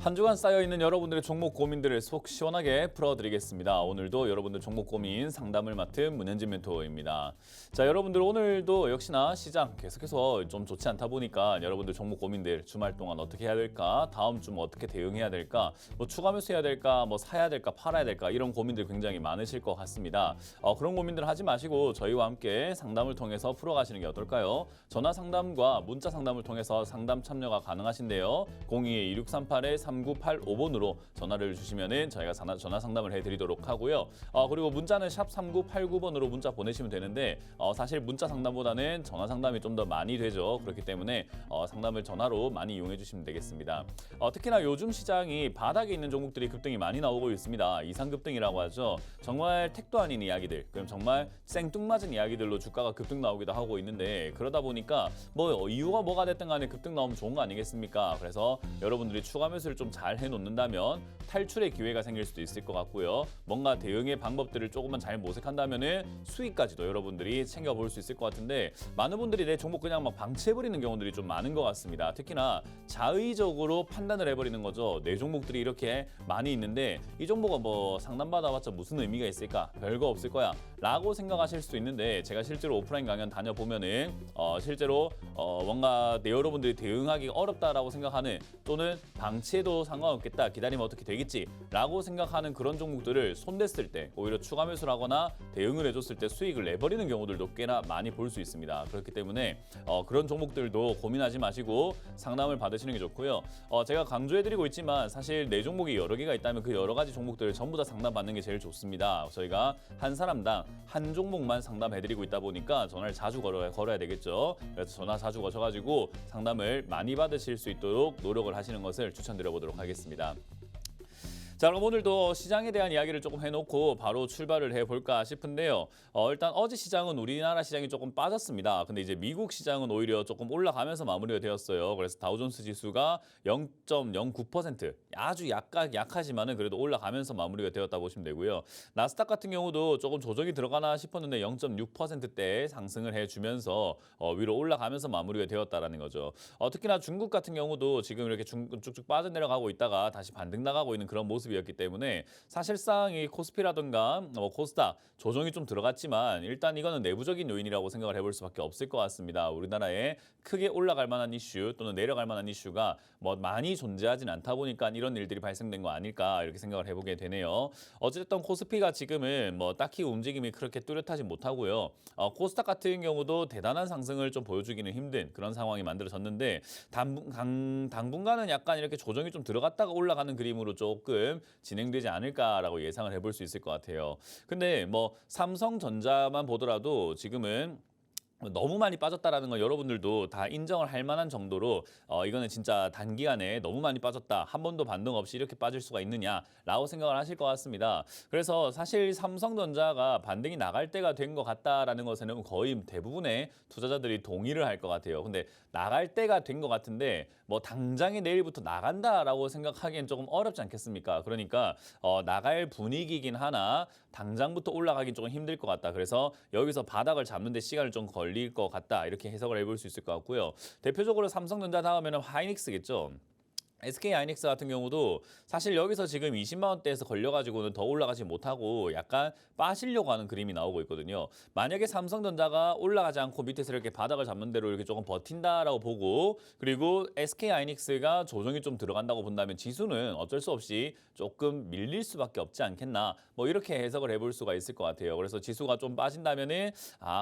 한 주간 쌓여있는 여러분들의 종목 고민들을 속 시원하게 풀어드리겠습니다. 오늘도 여러분들 종목 고민 상담을 맡은 문현진 멘토입니다. 자, 여러분들 오늘도 역시나 시장 계속해서 좀 좋지 않다 보니까 여러분들 종목 고민들 주말 동안 어떻게 해야 될까? 다음 주 뭐 어떻게 대응해야 될까? 뭐 추가 매수해야 될까? 뭐 사야 될까? 팔아야 될까? 이런 고민들 굉장히 많으실 것 같습니다. 그런 고민들 하지 마시고 저희와 함께 상담을 통해서 풀어가시는 게 어떨까요? 전화 상담과 문자 상담을 통해서 상담 참여가 가능하신데요. 02-2638-3985번으로 전화를 주시면은 저희가 전화 상담을 해드리도록 하고요. 그리고 문자는 샵 3989번으로 문자 보내시면 되는데 사실 문자 상담보다는 전화 상담이 좀 더 많이 되죠. 그렇기 때문에 상담을 전화로 많이 이용해 주시면 되겠습니다. 특히나 요즘 시장이 바닥에 있는 종목들이 급등이 많이 나오고 있습니다. 이상급등이라고 하죠. 정말 택도 아닌 이야기들, 그럼 정말 생뚱맞은 이야기들로 주가가 급등 나오기도 하고 있는데 그러다 보니까 뭐 이유가 뭐가 됐든 간에 급등 나오면 좋은 거 아니겠습니까? 그래서 여러분들이 추가 매수를 좀 잘 해놓는다면 탈출의 기회가 생길 수도 있을 것 같고요. 뭔가 대응의 방법들을 조금만 잘 모색한다면은 수익까지도 여러분들이 챙겨볼 수 있을 것 같은데 많은 분들이 내 종목 그냥 막 방치해버리는 경우들이 좀 많은 것 같습니다. 특히나 자의적으로 판단을 해버리는 거죠. 내 종목들이 이렇게 많이 있는데 이 종목은 뭐 상담받아봤자 무슨 의미가 있을까? 별거 없을 거야 라고 생각하실 수도 있는데 제가 실제로 오프라인 강연 다녀보면은 실제로 뭔가 여러분들이 대응하기 어렵다라고 생각하는 또는 방치해도 상관없겠다, 기다리면 어떻게 되겠지 라고 생각하는 그런 종목들을 손댔을 때 오히려 추가 매수를 하거나 대응을 해줬을 때 수익을 내버리는 경우들도 꽤나 많이 볼 수 있습니다. 그렇기 때문에 그런 종목들도 고민하지 마시고 상담을 받으시는 게 좋고요. 제가 강조해드리고 있지만 사실 내 종목이 여러 개가 있다면 그 여러 가지 종목들을 전부 다 상담받는 게 제일 좋습니다. 저희가 한 사람당 한 종목만 상담해드리고 있다 보니까 전화를 자주 걸어야 되겠죠. 그래서 전화 자주 거셔가지고 상담을 많이 받으실 수 있도록 노력을 하시는 것을 추천드려 보도록 하겠습니다. 자, 그럼 오늘도 시장에 대한 이야기를 조금 해놓고 바로 출발을 해볼까 싶은데요. 일단 어제 시장은 우리나라 시장이 조금 빠졌습니다. 근데 이제 미국 시장은 오히려 조금 올라가면서 마무리가 되었어요. 그래서 다우존스 지수가 0.09% 아주 약하지만은 그래도 올라가면서 마무리가 되었다 보시면 되고요. 나스닥 같은 경우도 조금 조정이 들어가나 싶었는데 0.6%대 상승을 해주면서 위로 올라가면서 마무리가 되었다라는 거죠. 특히나 중국 같은 경우도 지금 이렇게 쭉쭉 빠져내려가고 있다가 다시 반등 나가고 있는 그런 모습이었기 때문에 사실상 이 코스피라든가 코스닥 조정이 좀 들어갔지만 일단 이거는 내부적인 요인이라고 생각을 해볼 수밖에 없을 것 같습니다. 우리나라에 크게 올라갈 만한 이슈 또는 내려갈 만한 이슈가 뭐 많이 존재하진 않다 보니까 이런 일들이 발생된 거 아닐까 이렇게 생각을 해보게 되네요. 어쨌든 코스피가 지금은 뭐 딱히 움직임이 그렇게 뚜렷하지 못하고요. 코스닥 같은 경우도 대단한 상승을 좀 보여주기는 힘든 그런 상황이 만들어졌는데 당분간은 약간 이렇게 조정이 좀 들어갔다가 올라가는 그림으로 조금 진행되지 않을까라고 예상을 해볼 수 있을 것 같아요. 근데 뭐 삼성전자만 보더라도 지금은 너무 많이 빠졌다라는 건 여러분들도 다 인정을 할 만한 정도로 이거는 진짜 단기간에 너무 많이 빠졌다. 한 번도 반등 없이 이렇게 빠질 수가 있느냐라고 생각을 하실 것 같습니다. 그래서 사실 삼성전자가 반등이 나갈 때가 된 것 같다라는 것에는 거의 대부분의 투자자들이 동의를 할 것 같아요. 근데 나갈 때가 된 것 같은데 뭐 당장에 내일부터 나간다라고 생각하기엔 조금 어렵지 않겠습니까? 그러니까 나갈 분위기긴 하나 당장부터 올라가긴 조금 힘들 것 같다. 그래서 여기서 바닥을 잡는 데 시간을 좀 걸릴 것 같다. 이렇게 해석을 해볼 수 있을 것 같고요. 대표적으로 삼성전자 다음에는 하이닉스겠죠. SK하이닉스 같은 경우도 사실 여기서 지금 20만 원대에서 걸려가지고는 더 올라가지 못하고 약간 빠지려고 하는 그림이 나오고 있거든요. 만약에 삼성전자가 올라가지 않고 밑에서 이렇게 바닥을 잡는 대로 이렇게 조금 버틴다라고 보고 그리고 SK하이닉스가 조정이 좀 들어간다고 본다면 지수는 어쩔 수 없이 조금 밀릴 수밖에 없지 않겠나 뭐 이렇게 해석을 해볼 수가 있을 것 같아요. 그래서 지수가 좀 빠진다면은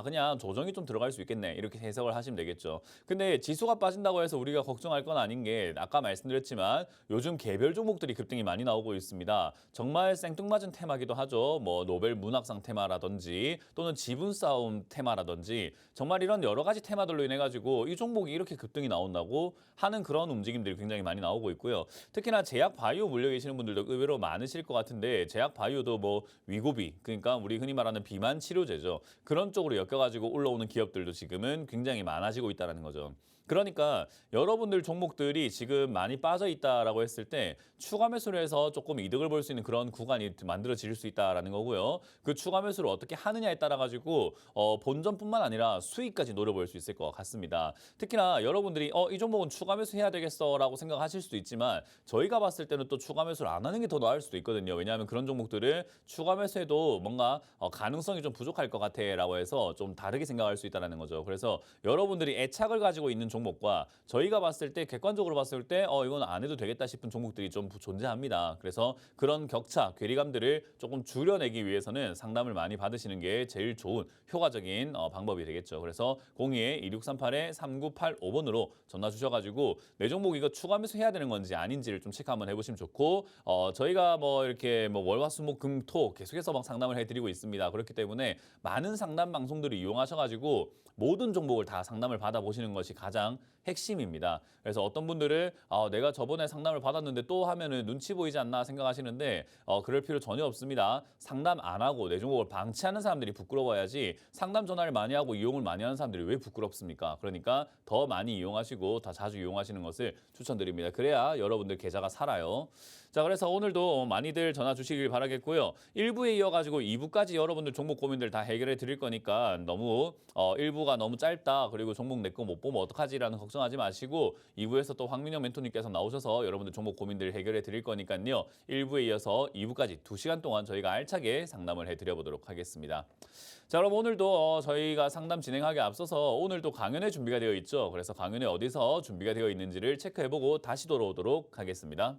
그냥 조정이 좀 들어갈 수 있겠네 이렇게 해석을 하시면 되겠죠. 근데 지수가 빠진다고 해서 우리가 걱정할 건 아닌 게 아까 말씀드렸지만 요즘 개별 종목들이 급등이 많이 나오고 있습니다. 정말 생뚱맞은 테마기도 하죠. 뭐 노벨 문학상 테마라든지 또는 지분 싸움 테마라든지 정말 이런 여러 가지 테마들로 인해 가지고 이 종목이 이렇게 급등이 나온다고 하는 그런 움직임들이 굉장히 많이 나오고 있고요. 특히나 제약 바이오 물려 계시는 분들도 의외로 많으실 것 같은데 제약 바이오도 뭐 위고비 그러니까 우리 흔히 말하는 비만 치료제죠. 그런 쪽으로 엮여가지고 올라오는 기업들도 지금은 굉장히 많아지고 있다는 거죠. 그러니까 여러분들 종목들이 지금 많이 빠져 있다라고 했을 때 추가 매수를 해서 조금 이득을 볼 수 있는 그런 구간이 만들어질 수 있다라는 거고요. 그 추가 매수를 어떻게 하느냐에 따라 가지고 본전뿐만 아니라 수익까지 노려볼 수 있을 것 같습니다. 특히나 여러분들이 이 종목은 추가 매수해야 되겠어라고 생각하실 수도 있지만 저희가 봤을 때는 또 추가 매수를 안 하는 게 더 나을 수도 있거든요. 왜냐하면 그런 종목들은 추가 매수해도 뭔가 가능성이 좀 부족할 것 같아라고 해서 좀 다르게 생각할 수 있다는 거죠. 그래서 여러분들이 애착을 가지고 있는 종목과 저희가 봤을 때 객관적으로 봤을 때 이건 안 해도 되겠다 싶은 종목들이 좀 존재합니다. 그래서 그런 격차, 괴리감들을 조금 줄여내기 위해서는 상담을 많이 받으시는 게 제일 좋은 효과적인 방법이 되겠죠. 그래서 02-2638-3985번으로 전화 주셔가지고 내 종목 이거 추가 매수해야 되는 건지 아닌지를 좀 체크 한번 해보시면 좋고 저희가 뭐 이렇게 뭐 월화수목금토 계속해서 막 상담을 해드리고 있습니다. 그렇기 때문에 많은 상담 방송들을 이용하셔가지고 모든 종목을 다 상담을 받아보시는 것이 가장 핵심입니다. 그래서 어떤 분들은 내가 저번에 상담을 받았는데 또 하면은 눈치 보이지 않나 생각하시는데 그럴 필요 전혀 없습니다. 상담 안 하고 내 종목을 방치하는 사람들이 부끄러워야지 상담 전화를 많이 하고 이용을 많이 하는 사람들이 왜 부끄럽습니까? 그러니까 더 많이 이용하시고 더 자주 이용하시는 것을 추천드립니다. 그래야 여러분들 계좌가 살아요. 자, 그래서 오늘도 많이들 전화 주시길 바라겠고요. 1부에 이어가지고 2부까지 여러분들 종목 고민들 다 해결해 드릴 거니까 너무 1부가 너무 짧다. 그리고 종목 내 거 못 보면 어떡하지라는 걱정하지 마시고 2부에서 또 황민영 멘토님께서 나오셔서 여러분들 종목 고민들 해결해 드릴 거니까요. 1부에 이어서 2부까지 2시간 동안 저희가 알차게 상담을 해드려 보도록 하겠습니다. 자, 그럼 오늘도 저희가 상담 진행하기 앞서서 오늘도 강연회 준비가 되어 있죠. 그래서 강연회 어디서 준비가 되어 있는지를 체크해보고 다시 돌아오도록 하겠습니다.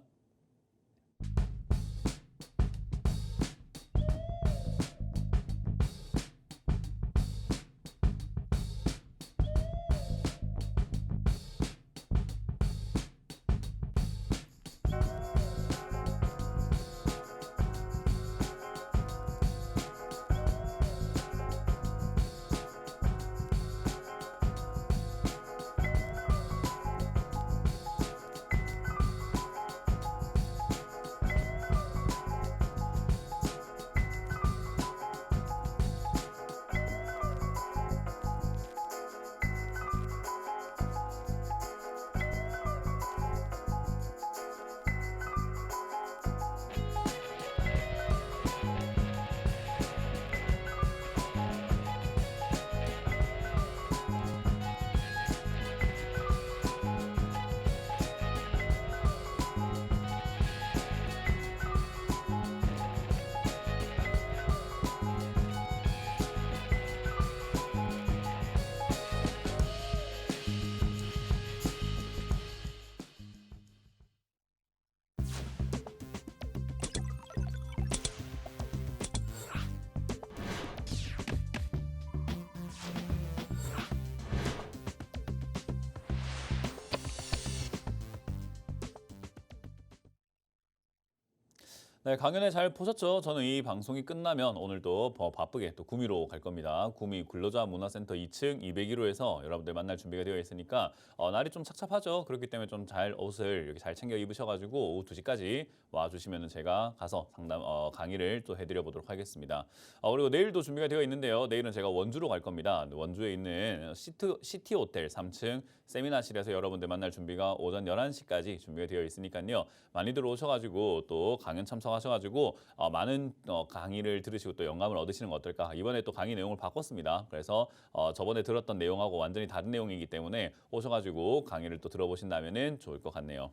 네, 강연회 잘 보셨죠? 저는 이 방송이 끝나면 오늘도 바쁘게 또 구미로 갈 겁니다. 구미 근로자 문화센터 2층 201호에서 여러분들 만날 준비가 되어 있으니까 날이 좀 착잡하죠. 그렇기 때문에 좀 잘 옷을 이렇게 잘 챙겨 입으셔가지고 오후 2시까지 와주시면 제가 가서 상담 강의를 또 해드려 보도록 하겠습니다. 그리고 내일도 준비가 되어 있는데요. 내일은 제가 원주로 갈 겁니다. 원주에 있는 시티 호텔 3층 세미나실에서 여러분들 만날 준비가 오전 11시까지 준비가 되어 있으니까요. 많이들 오셔가지고 또 강연 참석하셔가지고 많은 강의를 들으시고 또 영감을 얻으시는 거 어떨까? 이번에 또 강의 내용을 바꿨습니다. 그래서 저번에 들었던 내용하고 완전히 다른 내용이기 때문에 오셔가지고 강의를 또 들어보신다면은 좋을 것 같네요.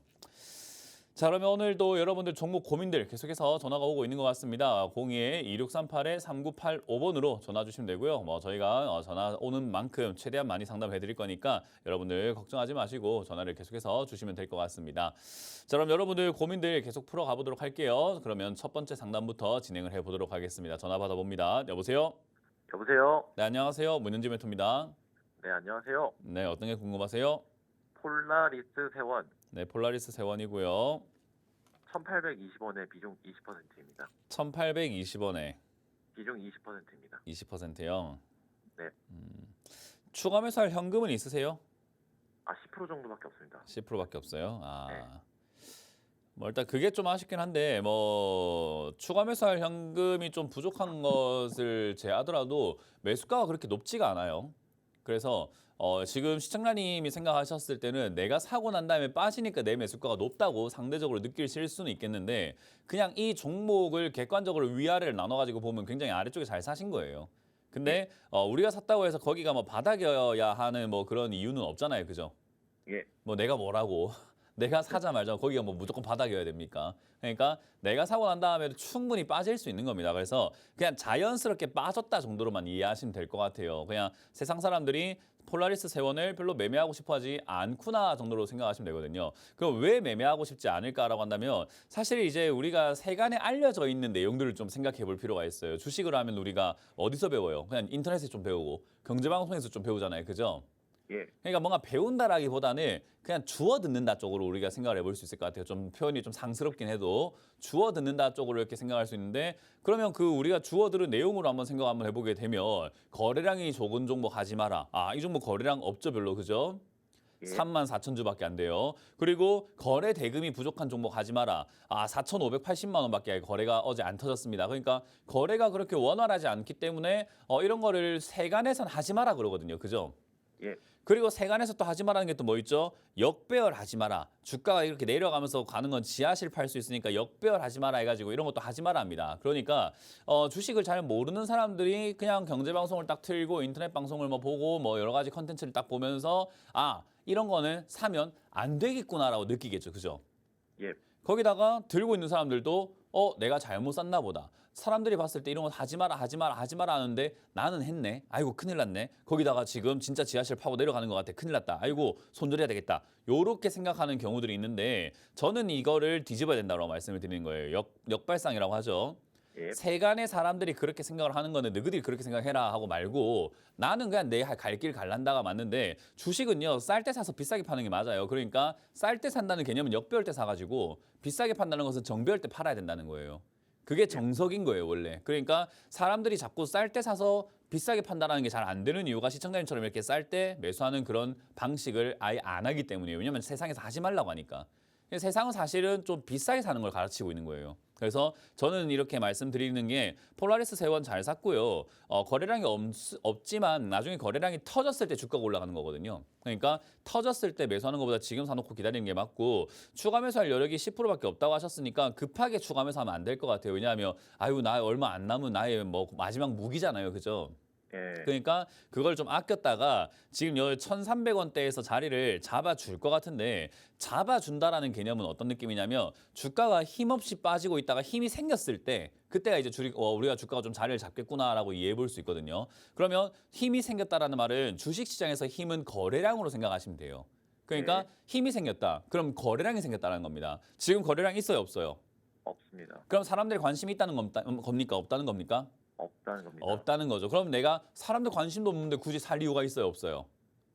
자, 그러면 오늘도 여러분들 종목 고민들 계속해서 전화가 오고 있는 것 같습니다. 02-2638-3985번으로 전화 주시면 되고요. 뭐 저희가 전화 오는 만큼 최대한 많이 상담해 드릴 거니까 여러분들 걱정하지 마시고 전화를 계속해서 주시면 될 것 같습니다. 자, 그럼 여러분들 고민들 계속 풀어 가보도록 할게요. 그러면 첫 번째 상담부터 진행을 해보도록 하겠습니다. 전화 받아봅니다. 여보세요? 여보세요? 네, 안녕하세요. 문현지 멘토입니다. 네, 안녕하세요. 네, 어떤 게 궁금하세요? 폴라리스 세원 네, 폴라리스 세원이고요. 1820원에 비중 20%입니다. 1820원에 비중 20%입니다. 20%요. 네. 추가 매수할 현금은 있으세요? 10% 정도밖에 없습니다. 10%밖에 없어요. 네. 뭐 일단 그게 좀 아쉽긴 한데 뭐 추가 매수할 현금이 좀 부족한 것을 제하더라도 매수가가 그렇게 높지가 않아요. 그래서 지금 시청자님이 생각하셨을 때는 내가 사고 난 다음에 빠지니까 내 매수가가 높다고 상대적으로 느끼실 수는 있겠는데 그냥 이 종목을 객관적으로 위아래를 나눠가지고 보면 굉장히 아래쪽에 잘 사신 거예요. 근데 우리가 샀다고 해서 거기가 뭐 바닥이어야 하는 뭐 그런 이유는 없잖아요. 그죠? 예. 뭐 내가 뭐라고 내가 사자 말자 거기가 뭐 무조건 바닥이어야 됩니까? 그러니까 내가 사고 난 다음에도 충분히 빠질 수 있는 겁니다. 그래서 그냥 자연스럽게 빠졌다 정도로만 이해하시면 될 것 같아요. 그냥 세상 사람들이 폴라리스 세원을 별로 매매하고 싶어 하지 않구나 정도로 생각하시면 되거든요. 그럼 왜 매매하고 싶지 않을까라고 한다면 사실 이제 우리가 세간에 알려져 있는 내용들을 좀 생각해 볼 필요가 있어요. 주식을 하면 우리가 어디서 배워요? 그냥 인터넷에서 좀 배우고 경제방송에서 좀 배우잖아요. 그죠? 예. 그러니까 뭔가 배운다라기보다는 그냥 주워 듣는다 쪽으로 우리가 생각을 해볼 수 있을 것 같아요. 좀 표현이 좀 상스럽긴 해도 주워 듣는다 쪽으로 이렇게 생각할 수 있는데 그러면 그 우리가 주워 들은 내용으로 한번 생각 한번 해보게 되면 거래량이 적은 종목 하지 마라. 이 종목 거래량 없죠 별로 그죠? 예. 34,000주밖에 안 돼요. 그리고 거래 대금이 부족한 종목 하지 마라. 4,580만 원밖에 거래가 어제 안 터졌습니다. 그러니까 거래가 그렇게 원활하지 않기 때문에 이런 거를 세간에선 하지 마라 그러거든요. 그죠? 예. 그리고 세간에서 또 하지 말라는 게 또 뭐 있죠? 역배열하지 마라. 주가가 이렇게 내려가면서 가는 건 지하실 팔 수 있으니까 역배열하지 마라 해가지고 이런 것도 하지 마라 합니다. 그러니까 주식을 잘 모르는 사람들이 그냥 경제방송을 딱 틀고 인터넷 방송을 뭐 보고 뭐 여러 가지 컨텐츠를 딱 보면서 이런 거는 사면 안 되겠구나라고 느끼겠죠. 그죠? 예. 거기다가 들고 있는 사람들도 내가 잘못 샀나 보다. 사람들이 봤을 때 이런 거 하지 마라 하지 마라 하지 마라 하는데 나는 했네. 아이고 큰일 났네. 거기다가 지금 진짜 지하실 파고 내려가는 것 같아. 큰일 났다. 아이고 손절해야 되겠다. 요렇게 생각하는 경우들이 있는데 저는 이거를 뒤집어야 된다고 말씀을 드리는 거예요. 역발상이라고 하죠. 예. 세간의 사람들이 그렇게 생각을 하는 거는 너희들이 그렇게 생각해라 하고 말고 나는 그냥 내 갈 길 갈란다가 맞는데 주식은요 쌀 때 사서 비싸게 파는 게 맞아요. 그러니까 쌀 때 산다는 개념은 역배열 때 사가지고 비싸게 판다는 것은 정배열 때 팔아야 된다는 거예요. 그게 정석인 거예요 원래. 그러니까 사람들이 자꾸 쌀 때 사서 비싸게 판다는 게 잘 안 되는 이유가 시청자님처럼 이렇게 쌀 때 매수하는 그런 방식을 아예 안 하기 때문이에요. 왜냐하면 세상에서 하지 말라고 하니까. 세상은 사실은 좀 비싸게 사는 걸 가르치고 있는 거예요. 그래서 저는 이렇게 말씀드리는 게 폴라리스 세원 잘 샀고요. 거래량이 없지만 나중에 거래량이 터졌을 때 주가가 올라가는 거거든요. 그러니까 터졌을 때 매수하는 것보다 지금 사놓고 기다리는 게 맞고 추가 매수할 여력이 10%밖에 없다고 하셨으니까 급하게 추가 매수하면 안 될 것 같아요. 왜냐하면 나 얼마 안 남은 나의 뭐 마지막 무기잖아요. 그죠? 예. 그러니까 그걸 좀 아꼈다가 지금 여기 1,300원대에서 자리를 잡아줄 것 같은데 잡아준다라는 개념은 어떤 느낌이냐면 주가가 힘없이 빠지고 있다가 힘이 생겼을 때 그때가 이제 우리가 주가가 좀 자리를 잡겠구나라고 이해해 볼 수 있거든요. 그러면 힘이 생겼다라는 말은 주식시장에서 힘은 거래량으로 생각하시면 돼요. 그러니까 네. 힘이 생겼다. 그럼 거래량이 생겼다는 겁니다. 지금 거래량 있어요, 없어요? 없습니다. 그럼 사람들이 관심이 있다는 겁니까? 없다는 겁니까? 없다는 겁니다. 없다는 거죠. 그럼 내가 사람들 관심도 없는데 굳이 살 이유가 있어요, 없어요?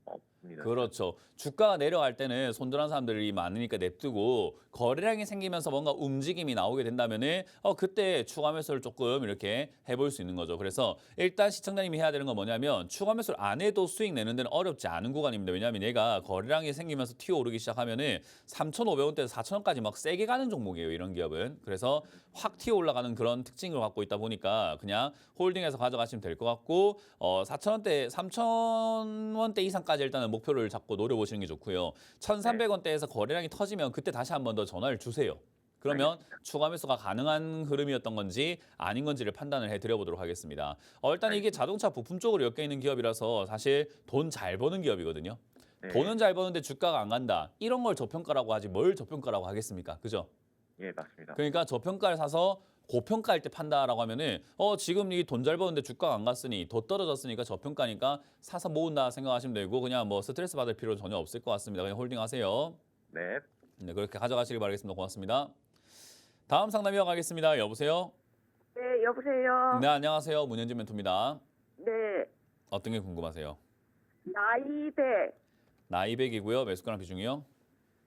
없습니다. 그렇죠. 주가가 내려갈 때는 손절한 사람들이 많으니까 냅두고 거래량이 생기면서 뭔가 움직임이 나오게 된다면은 그때 추가 매수를 조금 이렇게 해볼 수 있는 거죠. 그래서 일단 시청자님이 해야 되는 건 뭐냐면 추가 매수를 안 해도 수익 내는 데는 어렵지 않은 구간입니다. 왜냐하면 얘가 거래량이 생기면서 튀어오르기 시작하면은 3,500원대에서 4,000원까지 막 세게 가는 종목이에요. 이런 기업은. 그래서 확 튀어 올라가는 그런 특징을 갖고 있다 보니까 그냥 홀딩해서 가져가시면 될 것 같고 4,000원대, 3,000원대 이상까지 일단은 목표를 잡고 노려보시는 게 좋고요. 1,300원대에서 거래량이 터지면 그때 다시 한 번 더 전화를 주세요. 그러면 추가 매수가 가능한 흐름이었던 건지 아닌 건지를 판단을 해드려보도록 하겠습니다. 일단 이게 자동차 부품 쪽으로 엮여 있는 기업이라서 사실 돈 잘 버는 기업이거든요. 네. 돈은 잘 버는데 주가가 안 간다. 이런 걸 저평가라고 하지 뭘 저평가라고 하겠습니까? 그죠? 예, 맞습니다. 그러니까 저평가를 사서 고평가일 때 판다라고 하면은 지금 이 돈 잘 버는데 주가가 안 갔으니 더 떨어졌으니까 저평가니까 사서 모은다 생각하시면 되고 그냥 뭐 스트레스 받을 필요는 전혀 없을 것 같습니다. 그냥 홀딩하세요. 네. 네, 그렇게 가져가시길 바라겠습니다. 고맙습니다. 다음 상담 이어가겠습니다. 여보세요? 네, 여보세요. 네, 안녕하세요. 문현진 멘토입니다. 네, 어떤 게 궁금하세요? 나이백 나이 100이고요. 매수가랑 비중이요?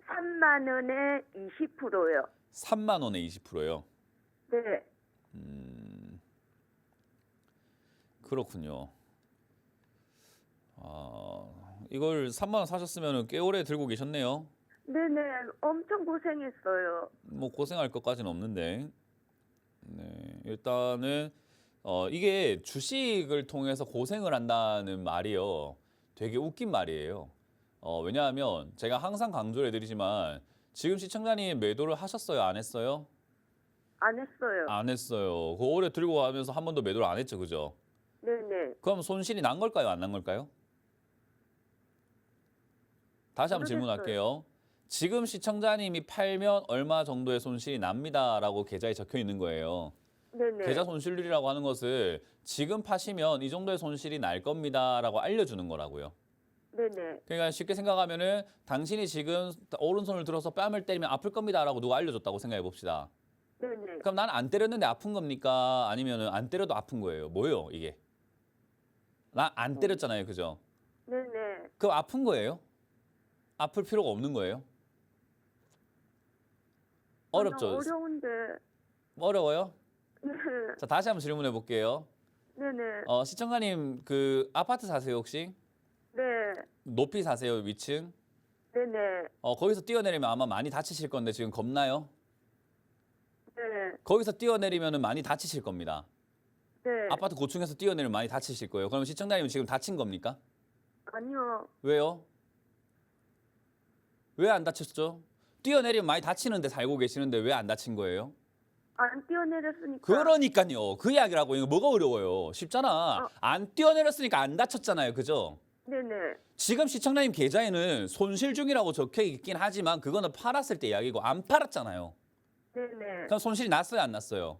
3만 원에 20%요. 3만 원에 20%요. 네, 그렇군요. 이걸 3만 원 사셨으면 꽤 오래 들고 계셨네요. 네네, 엄청 고생했어요. 뭐 고생할 것까지는 없는데. 네, 일단은 이게 주식을 통해서 고생을 한다는 말이요. 되게 웃긴 말이에요. 왜냐하면 제가 항상 강조를 해드리지만 지금 시청자님 매도를 하셨어요? 안 했어요? 안 했어요. 안 했어요. 그 오래 들고 가면서 한 번도 매도를 안 했죠, 그죠? 네네. 그럼 손실이 난 걸까요? 안 난 걸까요? 다시 한번 모르겠어요. 질문할게요. 지금 시청자님이 팔면 얼마 정도의 손실이 납니다라고 계좌에 적혀 있는 거예요. 네네. 계좌 손실률이라고 하는 것을 지금 파시면 이 정도의 손실이 날 겁니다라고 알려주는 거라고요. 네네. 그러니까 쉽게 생각하면은 당신이 지금 오른손을 들어서 뺨을 때리면 아플 겁니다라고 누가 알려줬다고 생각해 봅시다. 네네. 그럼 난 안 때렸는데 아픈 겁니까? 아니면은 안 때려도 아픈 거예요? 뭐예요, 이게? 나 안 때렸잖아요, 그죠? 네네. 그럼 아픈 거예요? 아플 필요가 없는 거예요? 어렵죠? 어려운데. 어려워요? 네. 자, 다시 한번 질문해 볼게요. 네네. 시청자님 그 아파트 사세요, 혹시? 네. 높이 사세요, 위층? 네네. 거기서 뛰어내리면 아마 많이 다치실 건데 지금 겁나요? 네. 거기서 뛰어내리면 많이 다치실 겁니다. 네. 아파트 고층에서 뛰어내리면 많이 다치실 거예요. 그럼 시청자님 지금 다친 겁니까? 아니요. 왜요? 왜 안 다쳤죠? 뛰어내리면 많이 다치는데 살고 계시는데 왜 안 다친 거예요? 안 뛰어내렸으니까. 그러니까요. 그 이야기라고. 이거 뭐가 어려워요? 쉽잖아. 안 뛰어내렸으니까 안 다쳤잖아요. 그죠? 네네. 지금 시청자님 계좌에는 손실 중이라고 적혀 있긴 하지만 그거는 팔았을 때 이야기고 안 팔았잖아요. 네네. 그럼 손실이 났어요, 안 났어요?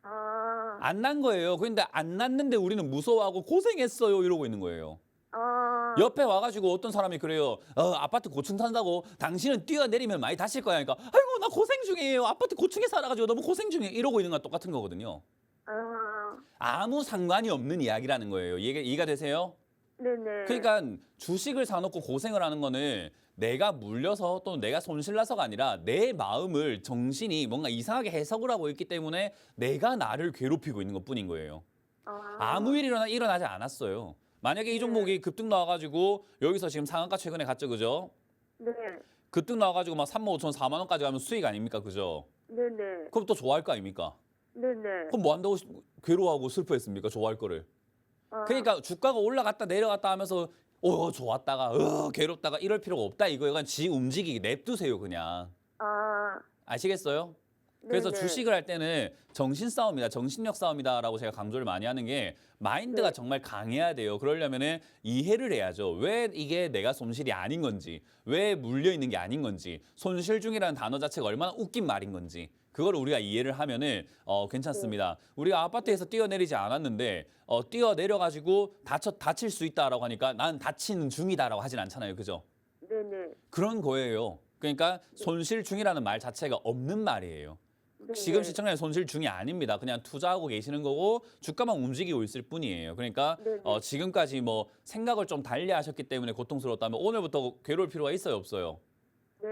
아. 안 난 거예요. 근데 안 났는데 우리는 무서워하고 고생했어요 이러고 있는 거예요. 아. 옆에 와가지고 어떤 사람이 그래요. 아파트 고층 산다고 당신은 뛰어내리면 많이 다칠 거야. 그러니까 아이고 나 고생 중이에요. 아파트 고층에 살아가지고 너무 고생 중이에요. 이러고 있는 거랑 똑같은 거거든요. 아. 아무 상관이 없는 이야기라는 거예요. 이해가 되세요? 네네. 그러니까 주식을 사놓고 고생을 하는 거는 내가 물려서 또는 내가 손실나서가 아니라 내 마음을 정신이 뭔가 이상하게 해석을 하고 있기 때문에 내가 나를 괴롭히고 있는 것뿐인 거예요. 아무 일이 일어나지 않았어요. 만약에 이 종목이 급등 나와가지고 여기서 지금 상한가 최근에 갔죠, 그죠? 네. 급등 나와가지고 막 3만 5천, 4만 원까지 가면 수익 아닙니까, 그죠? 네네. 그럼 또 좋아할 거 아닙니까? 네네. 그럼 뭐 한다고 괴로워하고 슬퍼했습니까? 좋아할 거를. 아. 그러니까 주가가 올라갔다 내려갔다 하면서 좋았다가 괴롭다가 이럴 필요가 없다 이거예요. 그냥 지 움직이게 냅두세요 그냥. 아. 아시겠어요? 그래서 네네. 주식을 할 때는 정신 싸움이다, 정신력 싸움이다라고 제가 강조를 많이 하는 게 마인드가 네. 정말 강해야 돼요. 그러려면은 이해를 해야죠. 왜 이게 내가 손실이 아닌 건지, 왜 물려 있는 게 아닌 건지, 손실 중이라는 단어 자체가 얼마나 웃긴 말인 건지. 그걸 우리가 이해를 하면은 괜찮습니다. 우리가 아파트에서 뛰어내리지 않았는데 뛰어내려가지고 다칠 수 있다라고 하니까 난 다치는 중이다라고 하진 않잖아요, 그죠? 네네. 그런 거예요. 그러니까 손실 중이라는 말 자체가 없는 말이에요. 네네. 지금 시청자의 손실 중이 아닙니다. 그냥 투자하고 계시는 거고 주가만 움직이고 있을 뿐이에요. 그러니까 네네. 지금까지 뭐 생각을 좀 달리 하셨기 때문에 고통스러웠다면 오늘부터 괴로울 필요가 있어요, 없어요? 네.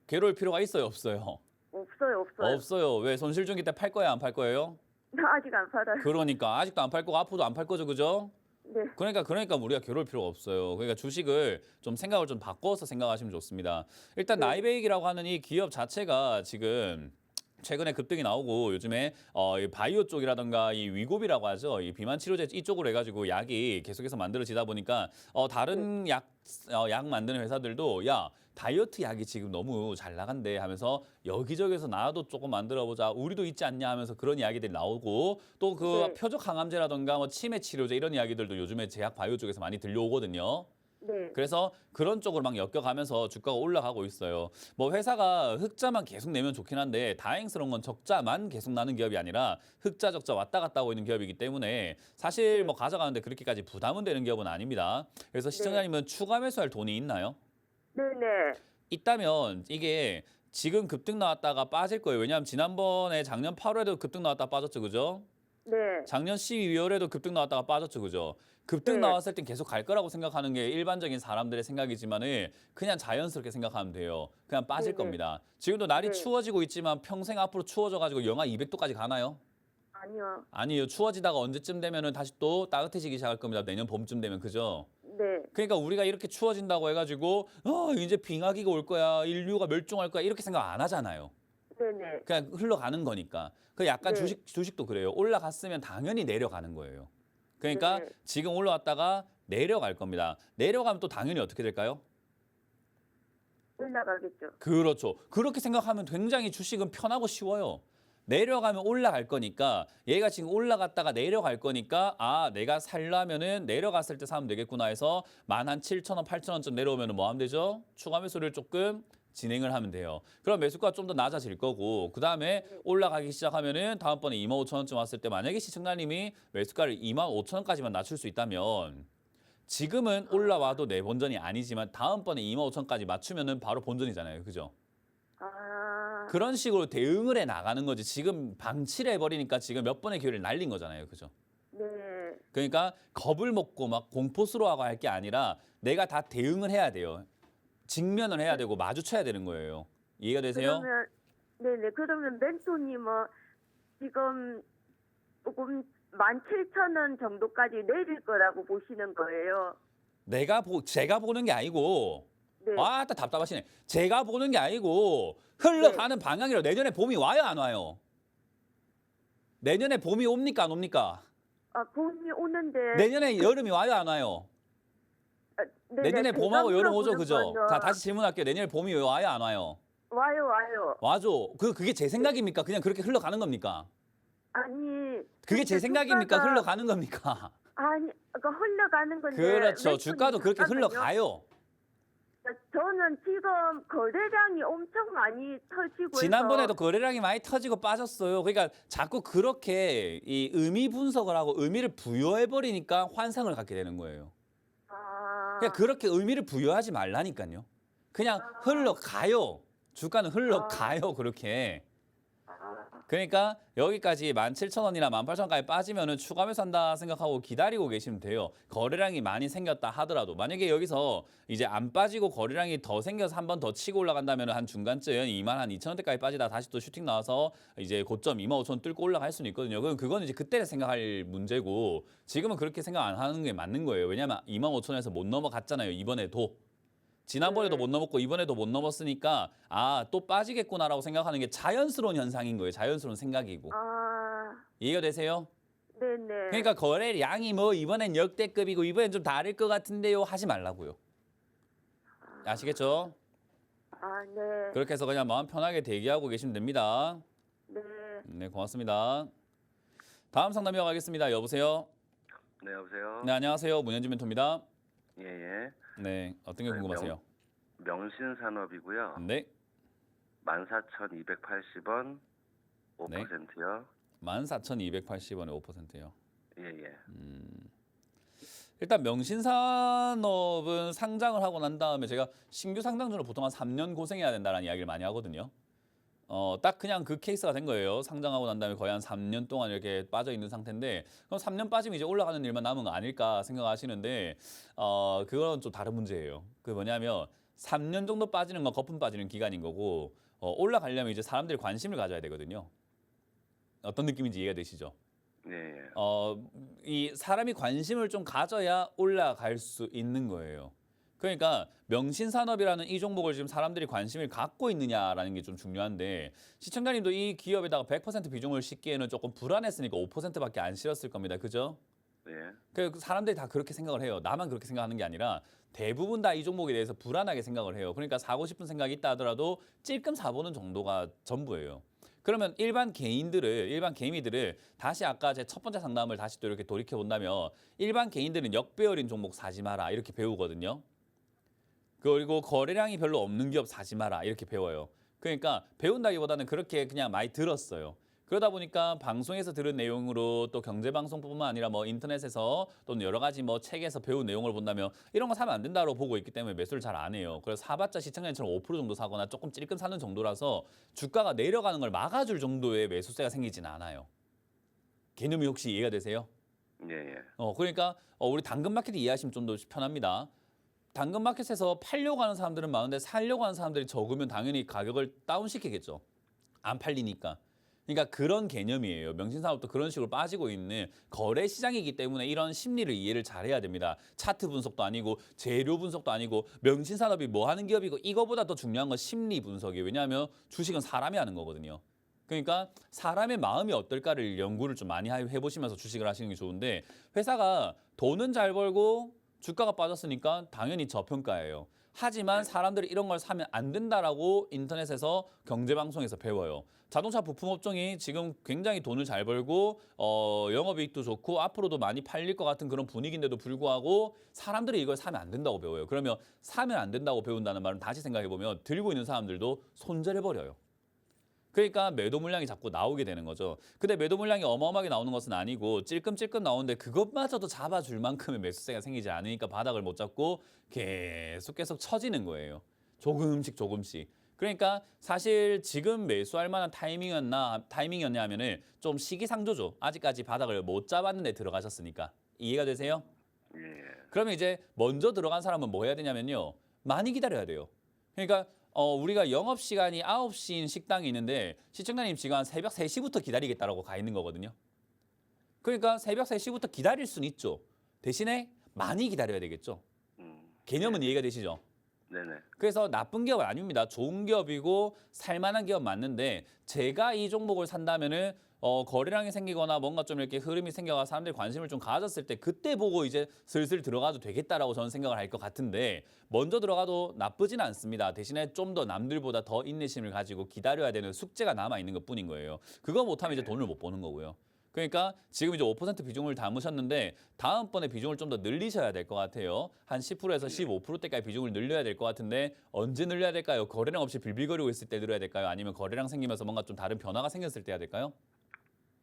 괴로울 필요가 있어요, 없어요? 없어요. 없어요. 왜 손실 중기 때 팔 거예요, 안 팔 거예요? 아직 안 팔아요. 그러니까 아직도 안 팔 거고 앞으로도 안 팔 거죠, 그죠? 네. 그러니까 우리가 괴로울 필요가 없어요. 그러니까 주식을 좀 생각을 좀 바꿔서 생각하시면 좋습니다. 일단 네. 나이베이크라고 하는 이 기업 자체가 지금 최근에 급등이 나오고 요즘에 이 바이오 쪽이라든가 이 위고비라고 하죠. 이 비만 치료제 이쪽으로 해가지고 약이 계속해서 만들어지다 보니까 다른 약 만드는 회사들도 야 다이어트 약이 지금 너무 잘 나간대 하면서 여기저기서 나도 조금 만들어보자. 우리도 있지 않냐 하면서 그런 이야기들이 나오고 또 그 네. 표적 항암제라든가 뭐 치매 치료제 이런 이야기들도 요즘에 제약 바이오 쪽에서 많이 들려오거든요. 네. 그래서 그런 쪽으로 막 엮여가면서 주가가 올라가고 있어요. 뭐 회사가 흑자만 계속 내면 좋긴 한데 다행스러운 건 적자만 계속 나는 기업이 아니라 흑자 적자 왔다 갔다 하고 있는 기업이기 때문에 사실 뭐 가져가는데 그렇게까지 부담은 되는 기업은 아닙니다. 그래서 시청자님은 추가 매수할 돈이 있나요? 네네. 있다면 이게 지금 급등 나왔다가 빠질 거예요. 왜냐하면 지난번에 작년 8월에도 급등 나왔다가 빠졌죠, 그죠? 네. 작년 12월에도 급등 나왔다가 빠졌죠, 그죠? 급등 네. 나왔을 땐 계속 갈 거라고 생각하는 게 일반적인 사람들의 생각이지만은 그냥 자연스럽게 생각하면 돼요. 그냥 빠질 네네. 겁니다. 지금도 날이 네. 추워지고 있지만 평생 앞으로 추워져가지고 영하 200도까지 가나요? 아니요. 아니요. 추워지다가 언제쯤 되면은 다시 또 따뜻해지기 시작할 겁니다. 내년 봄쯤 되면, 그죠? 네. 그러니까 우리가 이렇게 추워진다고 해가지고 이제 빙하기가 올 거야, 인류가 멸종할 거야 이렇게 생각 안 하잖아요. 네네. 그냥 흘러가는 거니까. 그 약간 네. 주식도 그래요. 올라갔으면 당연히 내려가는 거예요. 그러니까 네. 지금 올라왔다가 내려갈 겁니다. 내려가면 또 당연히 어떻게 될까요? 올라가겠죠. 그렇죠. 그렇게 생각하면 굉장히 주식은 편하고 쉬워요. 내려가면 올라갈 거니까 얘가 지금 올라갔다가 내려갈 거니까 아 내가 살려면은 내려갔을 때 사면 되겠구나 해서 17,000원, 8,000원쯤 내려오면 뭐 하면 되죠? 추가 매수를 조금 진행을 하면 돼요. 그럼 매수가 좀 더 낮아질 거고 그 다음에 올라가기 시작하면은 다음번에 25,000원쯤 왔을 때 만약에 시청자님이 매수가를 25,000원까지만 낮출 수 있다면 지금은 올라와도 내 본전이 아니지만 다음번에 25,000원까지 맞추면은 바로 본전이잖아요. 그죠? 아, 그런 식으로 대응을 해 나가는 거지. 지금 방치를 해버리니까 지금 몇 번의 기회를 날린 거잖아요. 그죠? 네. 그러니까 겁을 먹고 막 공포스러워하고 할 게 아니라 내가 다 대응을 해야 돼요. 직면을 해야 되고 마주쳐야 되는 거예요. 이해가 되세요? 그러면 네네. 그러면 멘토님은 지금 조금 17,000원 정도까지 내릴 거라고 보시는 거예요. 제가 보는 게 아니고 네. 아, 딱 답답하시네. 제가 보는 게 아니고 흘러가는 방향이라 내년에 봄이 와요, 안 와요? 내년에 봄이 옵니까, 안 옵니까? 아, 봄이 오는데. 내년에 여름이 와요, 안 와요? 아, 네네. 내년에 제가 봄하고 여름 오죠, 물어보는 그죠? 거는 자, 다시 질문할게요. 내년에 봄이 와요, 안 와요? 와요. 와죠. 그게 제 생각입니까? 그냥 그렇게 흘러가는 겁니까? 아니. 그게 제 진짜 생각입니까? 주가가- 흘러가는 겁니까? 아니, 그러니까 흘러가는 건데. 그렇죠. 멘토님 주가도 그렇게 잠깐만요. 흘러가요. 저는 지금 거래량이 엄청 많이 터지고 지난번에도 해서 거래량이 많이 터지고 빠졌어요. 그러니까 자꾸 그렇게 이 의미 분석을 하고 의미를 부여해 버리니까 환상을 갖게 되는 거예요. 아, 그냥 그렇게 의미를 부여하지 말라니까요. 그냥 흘러가요. 주가는 흘러가요. 그렇게. 그러니까 여기까지 17,000원이나 18,000원까지 빠지면은 추가 매수한다 생각하고 기다리고 계시면 돼요. 거래량이 많이 생겼다 하더라도 만약에 여기서 이제 안 빠지고 거래량이 더 생겨서 한 번 더 치고 올라간다면 한 중간쯤 22,000원대까지 빠지다 다시 또 슈팅 나와서 이제 고점 25,000원 뚫고 올라갈 수는 있거든요. 그건 이제 그때 생각할 문제고 지금은 그렇게 생각 안 하는 게 맞는 거예요. 왜냐면 25,000원에서 못 넘어갔잖아요. 이번에도. 지난번에도 네. 못 넘었고 이번에도 못 넘었으니까 아, 또 빠지겠구나라고 생각하는 게 자연스러운 현상인 거예요. 자연스러운 생각이고. 아, 이해가 되세요? 네네. 그러니까 거래량이 뭐 이번엔 역대급이고 이번엔 좀 다를 것 같은데요 하지 말라고요. 아시겠죠? 아, 네. 그렇게 해서 그냥 마음 편하게 대기하고 계시면 됩니다. 네. 네, 고맙습니다. 다음 상담 이어가겠습니다. 여보세요? 네, 여보세요. 네, 안녕하세요. 문현진 멘토입니다. 예. 네, 어떤 게 네, 궁금하세요? 명신산업이고요. 네, 14,280원 네. 5%요. 14,280원에 5%요. 예. 일단 명신산업은 상장을 하고 난 다음에 제가 신규 상장주는 보통 한 3년 고생해야 된다는 이야기를 많이 하거든요. 딱 그냥 그 케이스가 된 거예요. 상장하고 난 다음에 거의 한 3년 동안 이렇게 빠져 있는 상태인데 그럼 3년 빠지면 이제 올라가는 일만 남은 거 아닐까 생각하시는데 그건 좀 다른 문제예요. 그 뭐냐면 3년 정도 빠지는 건 거품 빠지는 기간인 거고 올라가려면 이제 사람들이 관심을 가져야 되거든요. 어떤 느낌인지 이해가 되시죠? 예. 이 사람이 관심을 좀 가져야 올라갈 수 있는 거예요. 그러니까 명신산업이라는 이 종목을 지금 사람들이 관심을 갖고 있느냐라는 게 좀 중요한데 시청자님도 이 기업에다가 100% 비중을 싣기에는 조금 불안했으니까 5%밖에 안 실었을 겁니다. 그죠? 예. 그 사람들이 다 그렇게 생각을 해요. 나만 그렇게 생각하는 게 아니라 대부분 다 이 종목에 대해서 불안하게 생각을 해요. 그러니까 사고 싶은 생각이 있다 하더라도 찔끔 사보는 정도가 전부예요. 그러면 일반 개미들을 다시 아까 제 첫 번째 상담을 다시 또 이렇게 돌이켜 본다면 일반 개인들은 역배열인 종목 사지 마라 이렇게 배우거든요. 그리고 거래량이 별로 없는 기업 사지 마라 이렇게 배워요. 그러니까 배운다기보다는 그렇게 그냥 많이 들었어요. 그러다 보니까 방송에서 들은 내용으로 또 경제방송뿐만 아니라 뭐 인터넷에서 또는 여러 가지 뭐 책에서 배운 내용을 본다면 이런 거 사면 안 된다고 보고 있기 때문에 매수를 잘 안 해요. 그래서 사봤자 시청자님처럼 5% 정도 사거나 조금 찔끔 사는 정도라서 주가가 내려가는 걸 막아줄 정도의 매수세가 생기지는 않아요. 개념이 혹시 이해가 되세요? 예. 그러니까 우리 당근마켓 이해하시면 좀 더 편합니다. 당근마켓에서 팔려고 하는 사람들은 많은데 살려고 하는 사람들이 적으면 당연히 가격을 다운시키겠죠. 안 팔리니까. 그러니까 그런 개념이에요. 명신산업도 그런 식으로 빠지고 있는 거래 시장이기 때문에 이런 심리를 이해를 잘해야 됩니다. 차트 분석도 아니고 재료 분석도 아니고 명신산업이 뭐 하는 기업이고 이거보다 더 중요한 건 심리 분석이에요. 왜냐하면 주식은 사람이 하는 거거든요. 그러니까 사람의 마음이 어떨까를 연구를 좀 많이 해보시면서 주식을 하시는 게 좋은데 회사가 돈은 잘 벌고 주가가 빠졌으니까 당연히 저평가예요. 하지만 사람들이 이런 걸 사면 안 된다라고 인터넷에서 경제방송에서 배워요. 자동차 부품 업종이 지금 굉장히 돈을 잘 벌고 영업이익도 좋고 앞으로도 많이 팔릴 것 같은 그런 분위기인데도 불구하고 사람들이 이걸 사면 안 된다고 배워요. 그러면 사면 안 된다고 배운다는 말은 다시 생각해보면 들고 있는 사람들도 손절해버려요. 그러니까 매도 물량이 자꾸 나오게 되는 거죠. 근데 매도 물량이 어마어마하게 나오는 것은 아니고 찔끔찔끔 나오는데 그것마저도 잡아줄 만큼의 매수세가 생기지 않으니까 바닥을 못 잡고 계속 처지는 거예요. 조금씩. 그러니까 사실 지금 매수할 만한 타이밍이었냐 하면은 좀 시기상조죠. 아직까지 바닥을 못 잡았는데 들어가셨으니까. 이해가 되세요? 예. 그러면 이제 먼저 들어간 사람은 뭐 해야 되냐면요. 많이 기다려야 돼요. 그러니까 우리가 영업시간이 9시인 식당이 있는데 시청자님 지금 한 새벽 3시부터 기다리겠다라고 가 있는 거거든요. 그러니까 새벽 3시부터 기다릴 수는 있죠. 대신에 많이 기다려야 되겠죠. 개념은 이해가 되시죠? 네네. 그래서 나쁜 기업은 아닙니다. 좋은 기업이고 살만한 기업 맞는데 제가 이 종목을 산다면은 거래량이 생기거나 뭔가 좀 이렇게 흐름이 생겨서 사람들이 관심을 좀 가졌을 때 그때 보고 이제 슬슬 들어가도 되겠다라고 저는 생각을 할 것 같은데 먼저 들어가도 나쁘진 않습니다. 대신에 좀 더 남들보다 더 인내심을 가지고 기다려야 되는 숙제가 남아 있는 것뿐인 거예요. 그거 못하면 이제 돈을 못 버는 거고요. 그러니까 지금 이제 5% 비중을 담으셨는데 다음번에 비중을 좀 더 늘리셔야 될 것 같아요. 한 10%에서 15%대까지 비중을 늘려야 될 것 같은데 언제 늘려야 될까요? 거래량 없이 빌빌거리고 있을 때 늘려야 될까요? 아니면 거래량 생기면서 뭔가 좀 다른 변화가 생겼을 때 해야 될까요?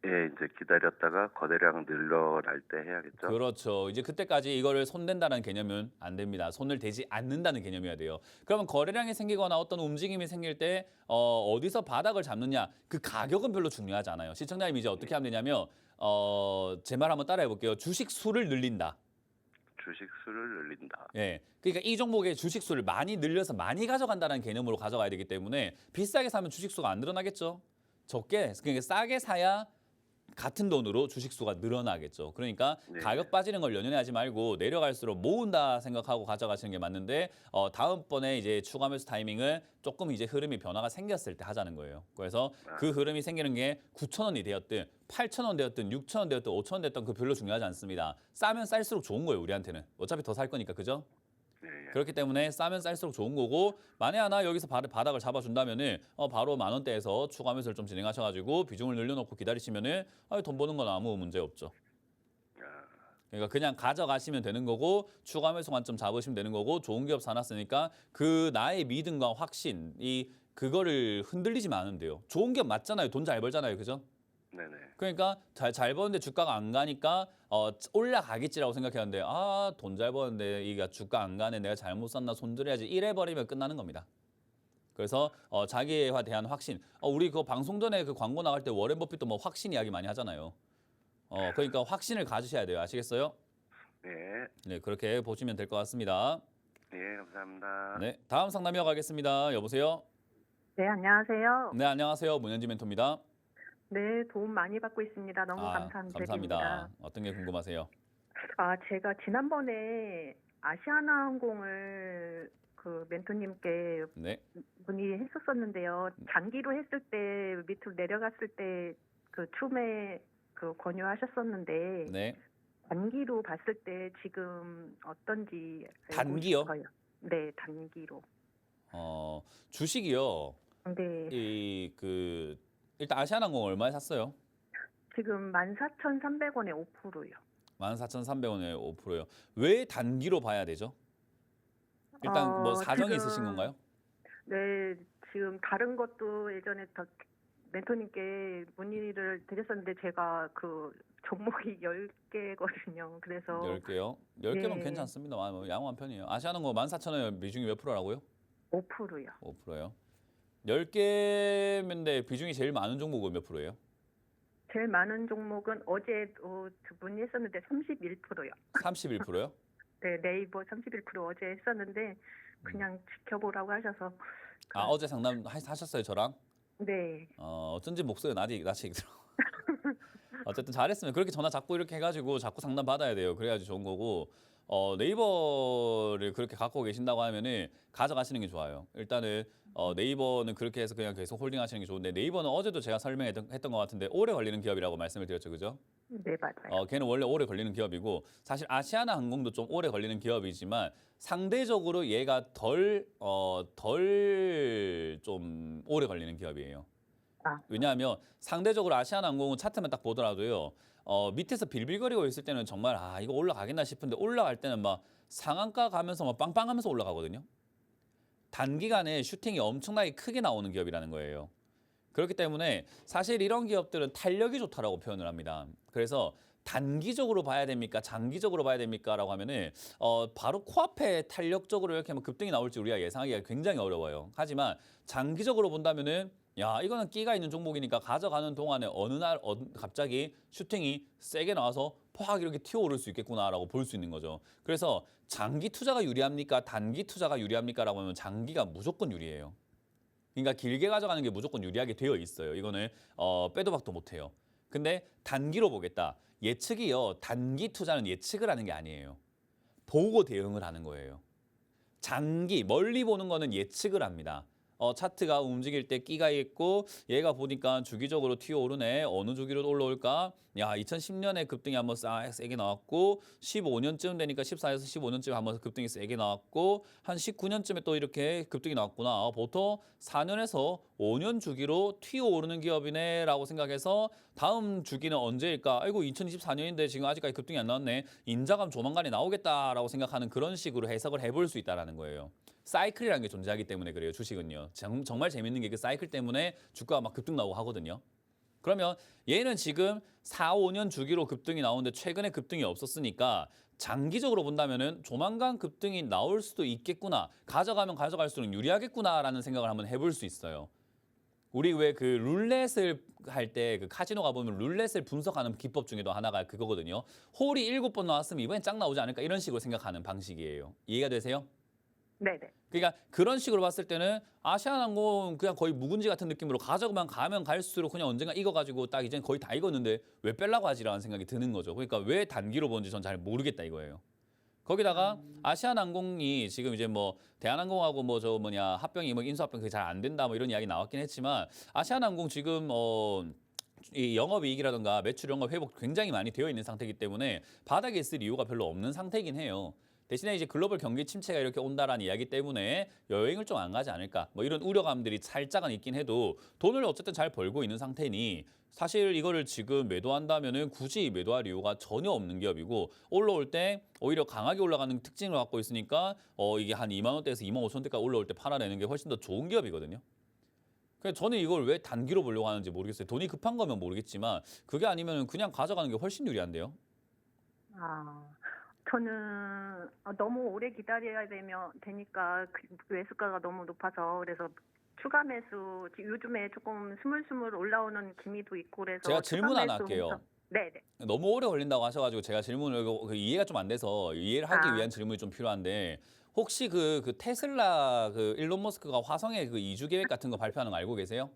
예, 이제 기다렸다가 거래량 늘어날 때 해야겠죠. 그렇죠. 이제 그때까지 이거를 손댄다는 개념은 안 됩니다. 손을 대지 않는다는 개념이어야 돼요. 그러면 거래량이 생기거나 어떤 움직임이 생길 때 어디서 바닥을 잡느냐 그 가격은 별로 중요하지 않아요. 시청자님 이제 어떻게 하면 되냐면 제 말 한번 따라해 볼게요. 주식 수를 늘린다. 주식 수를 늘린다. 예. 그러니까 이 종목의 주식 수를 많이 늘려서 많이 가져간다는 개념으로 가져가야 되기 때문에 비싸게 사면 주식 수가 안 늘어나겠죠. 적게 그러니까 싸게 사야 같은 돈으로 주식수가 늘어나겠죠. 그러니까 네. 가격 빠지는 걸 연연하지 말고 내려갈수록 모은다 생각하고 가져가시는 게 맞는데 다음번에 이제 추가 매수 타이밍을 조금 이제 흐름이 변화가 생겼을 때 하자는 거예요. 그래서 그 흐름이 생기는 게 9,000원이 되었든 8,000원 되었든 6,000원 되었든 5,000원 되었든 그 별로 중요하지 않습니다. 싸면 쌀수록 좋은 거예요, 우리한테는. 어차피 더 살 거니까, 그죠? 예, 예. 그렇기 때문에 싸면 쌀수록 좋은 거고 만에 하나 여기서 바닥을 잡아준다면은 바로 10,000원대에서 추가 매수를 좀 진행하셔가지고 비중을 늘려놓고 기다리시면은 돈 버는 건 아무 문제 없죠. 그러니까 그냥 가져가시면 되는 거고 추가 매수 관점 잡으시면 되는 거고 좋은 기업 사놨으니까 그 나의 믿음과 확신 그거를 흔들리지만 않으면 돼요. 좋은 기업 맞잖아요. 돈 잘 벌잖아요, 그죠? 네네. 그러니까 잘 버는데 주가가 안 가니까 올라가겠지라고 생각했는데 돈 잘 버는데 이게 주가 안 가네 내가 잘못 샀나 손들어야지 이래 버리면 끝나는 겁니다. 그래서 자기에 대한 확신. 우리 그 방송 전에 그 광고 나갈 때 워렌 버핏도 뭐 확신 이야기 많이 하잖아요. 그러니까 확신을 가지셔야 돼요. 아시겠어요? 네. 네, 그렇게 보시면 될 것 같습니다. 예, 감사합니다. 네, 다음 상담 이어가겠습니다. 여보세요? 네, 안녕하세요. 네, 안녕하세요. 문현지 멘토입니다. 네, 도움 많이 받고 있습니다. 너무 감사드립니다. 감사합니다. 어떤 게 궁금하세요? 제가 지난번에 아시아나항공을 그 멘토님께 네, 문의했었었는데요. 장기로 했을 때 밑으로 내려갔을 때 그 추매 그 권유하셨었는데 네. 단기로 봤을 때 지금 어떤지 알고 단기요? 싶어요. 네, 단기로. 주식이요. 네, 일단 아시아나항공 얼마에 샀어요? 지금 14,300원에 5%요. 14,300원에 5%요. 왜 단기로 봐야 되죠? 일단 뭐 사정이 있으신 건가요? 네, 지금 다른 것도 예전에 멘토님께 문의를 드렸었는데 제가 그 종목이 10개거든요. 그래서 10개요? 10개면 네. 괜찮습니다. 양호한 편이에요. 아시아나항공 14,000원에 비중이 몇 프로라고요? 5%요. 5%요. 10개인데 비중이 제일 많은 종목은 몇 프로예요? 제일 많은 종목은 어제 문의했었는데 31%요. 31%요? 네, 네이버 31% 어제 했었는데 그냥 지켜보라고 하셔서 어제 상담 하셨어요, 저랑? 네. 어쩐지 목소리가 낯이 들어. 어쨌든 잘했으면 그렇게 전화 자꾸 이렇게 해가지고 자꾸 상담 받아야 돼요. 그래야지 좋은 거고 네이버를 그렇게 갖고 계신다고 하면은 가져가시는 게 좋아요. 일단은 네이버는 그렇게 해서 그냥 계속 홀딩하시는 게 좋은데 네이버는 어제도 제가 설명했던 것 같은데 오래 걸리는 기업이라고 말씀을 드렸죠, 그죠? 네, 맞아요. 걔는 원래 오래 걸리는 기업이고 사실 아시아나 항공도 좀 오래 걸리는 기업이지만 상대적으로 얘가 덜 좀 오래 걸리는 기업이에요. 아, 왜냐하면 상대적으로 아시아나 항공은 차트만 딱 보더라도요. 밑에서 빌빌거리고 있을 때는 정말 이거 올라가겠나 싶은데 올라갈 때는 막 상한가 가면서 막 빵빵하면서 올라가거든요. 단기간에 슈팅이 엄청나게 크게 나오는 기업이라는 거예요. 그렇기 때문에 사실 이런 기업들은 탄력이 좋다라고 표현을 합니다. 그래서 단기적으로 봐야 됩니까? 장기적으로 봐야 됩니까? 라고 하면은 바로 코앞에 탄력적으로 이렇게 하면 급등이 나올지 우리가 예상하기가 굉장히 어려워요. 하지만 장기적으로 본다면은 야, 이거는 끼가 있는 종목이니까 가져가는 동안에 어느 날 갑자기 슈팅이 세게 나와서 팍 이렇게 튀어오를 수 있겠구나라고 볼 수 있는 거죠. 그래서 장기 투자가 유리합니까? 단기 투자가 유리합니까? 라고 하면 장기가 무조건 유리해요. 그러니까 길게 가져가는 게 무조건 유리하게 되어 있어요. 이거는 빼도 박도 못해요. 근데 단기로 보겠다. 예측이요. 단기 투자는 예측을 하는 게 아니에요. 보고 대응을 하는 거예요. 장기, 멀리 보는 거는 예측을 합니다. 차트가 움직일 때 끼가 있고 얘가 보니까 주기적으로 튀어오르네. 어느 주기로 올라올까? 야, 2010년에 급등이 한번 세게 나왔고 15년쯤 되니까 14에서 15년쯤에 한번 급등이 세게 나왔고 한 19년쯤에 또 이렇게 급등이 나왔구나. 보통 4년에서 5년 주기로 튀어오르는 기업이네라고 생각해서 다음 주기는 언제일까? 아이고 2024년인데 지금 아직까지 급등이 안 나왔네. 인자감 조만간에 나오겠다라고 생각하는 그런 식으로 해석을 해볼 수 있다라는 거예요. 사이클이라는 게 존재하기 때문에 그래요. 주식은요. 정말 재밌는 게 그 사이클 때문에 주가가 막 급등 나오고 하거든요. 그러면 얘는 지금 4, 5년 주기로 급등이 나오는데 최근에 급등이 없었으니까 장기적으로 본다면은 조만간 급등이 나올 수도 있겠구나. 가져가면 가져갈수록 유리하겠구나라는 생각을 한번 해볼 수 있어요. 우리 왜 그 룰렛을 할 때 그 카지노 가보면 룰렛을 분석하는 기법 중에도 하나가 그거거든요. 홀이 7번 나왔으면 이번엔 짱 나오지 않을까 이런 식으로 생각하는 방식이에요. 이해가 되세요? 네네. 그러니까 그런 식으로 봤을 때는 아시아나항공 그냥 거의 묵은지 같은 느낌으로 가져만 가면 갈수록 그냥 언젠가 익어가지고 딱 이제 거의 다 익었는데 왜 뺄라고 하지라는 생각이 드는 거죠. 그러니까 왜 단기로 보는지 전 잘 모르겠다 이거예요. 거기다가 아시아나항공이 지금 이제 뭐 대한항공하고 뭐 저 뭐냐 합병이 뭐 인수합병 그게 잘 안 된다 뭐 이런 이야기 나왔긴 했지만 아시아나항공 지금 이 영업이익이라든가 매출 영업 회복 굉장히 많이 되어 있는 상태이기 때문에 바닥에 있을 이유가 별로 없는 상태이긴 해요. 대신에 이제 글로벌 경기 침체가 이렇게 온다라는 이야기 때문에 여행을 좀 안 가지 않을까 뭐 이런 우려감들이 살짝은 있긴 해도 돈을 어쨌든 잘 벌고 있는 상태니 사실 이거를 지금 매도한다면은 굳이 매도할 이유가 전혀 없는 기업이고 올라올 때 오히려 강하게 올라가는 특징을 갖고 있으니까 이게 한 2만 원대에서 2만 5천 원대까지 올라올 때 팔아내는 게 훨씬 더 좋은 기업이거든요. 그래서 저는 이걸 왜 단기로 보려고 하는지 모르겠어요. 돈이 급한 거면 모르겠지만 그게 아니면 그냥 가져가는 게 훨씬 유리한데요. 아, 저는 너무 오래 기다려야 되니까 매수가가 너무 높아서 그래서 추가 매수 요즘에 조금 스물스물 올라오는 기미도 있고 그래서 제가 추가 질문 하나 매수 할게요. 네네. 너무 오래 걸린다고 하셔가지고 제가 질문을 이해가 좀 안 돼서 이해를 하기 위한 질문이 좀 필요한데 혹시 그 테슬라 그 일론 머스크가 화성에 그 이주 계획 같은 거 발표하는 거 알고 계세요?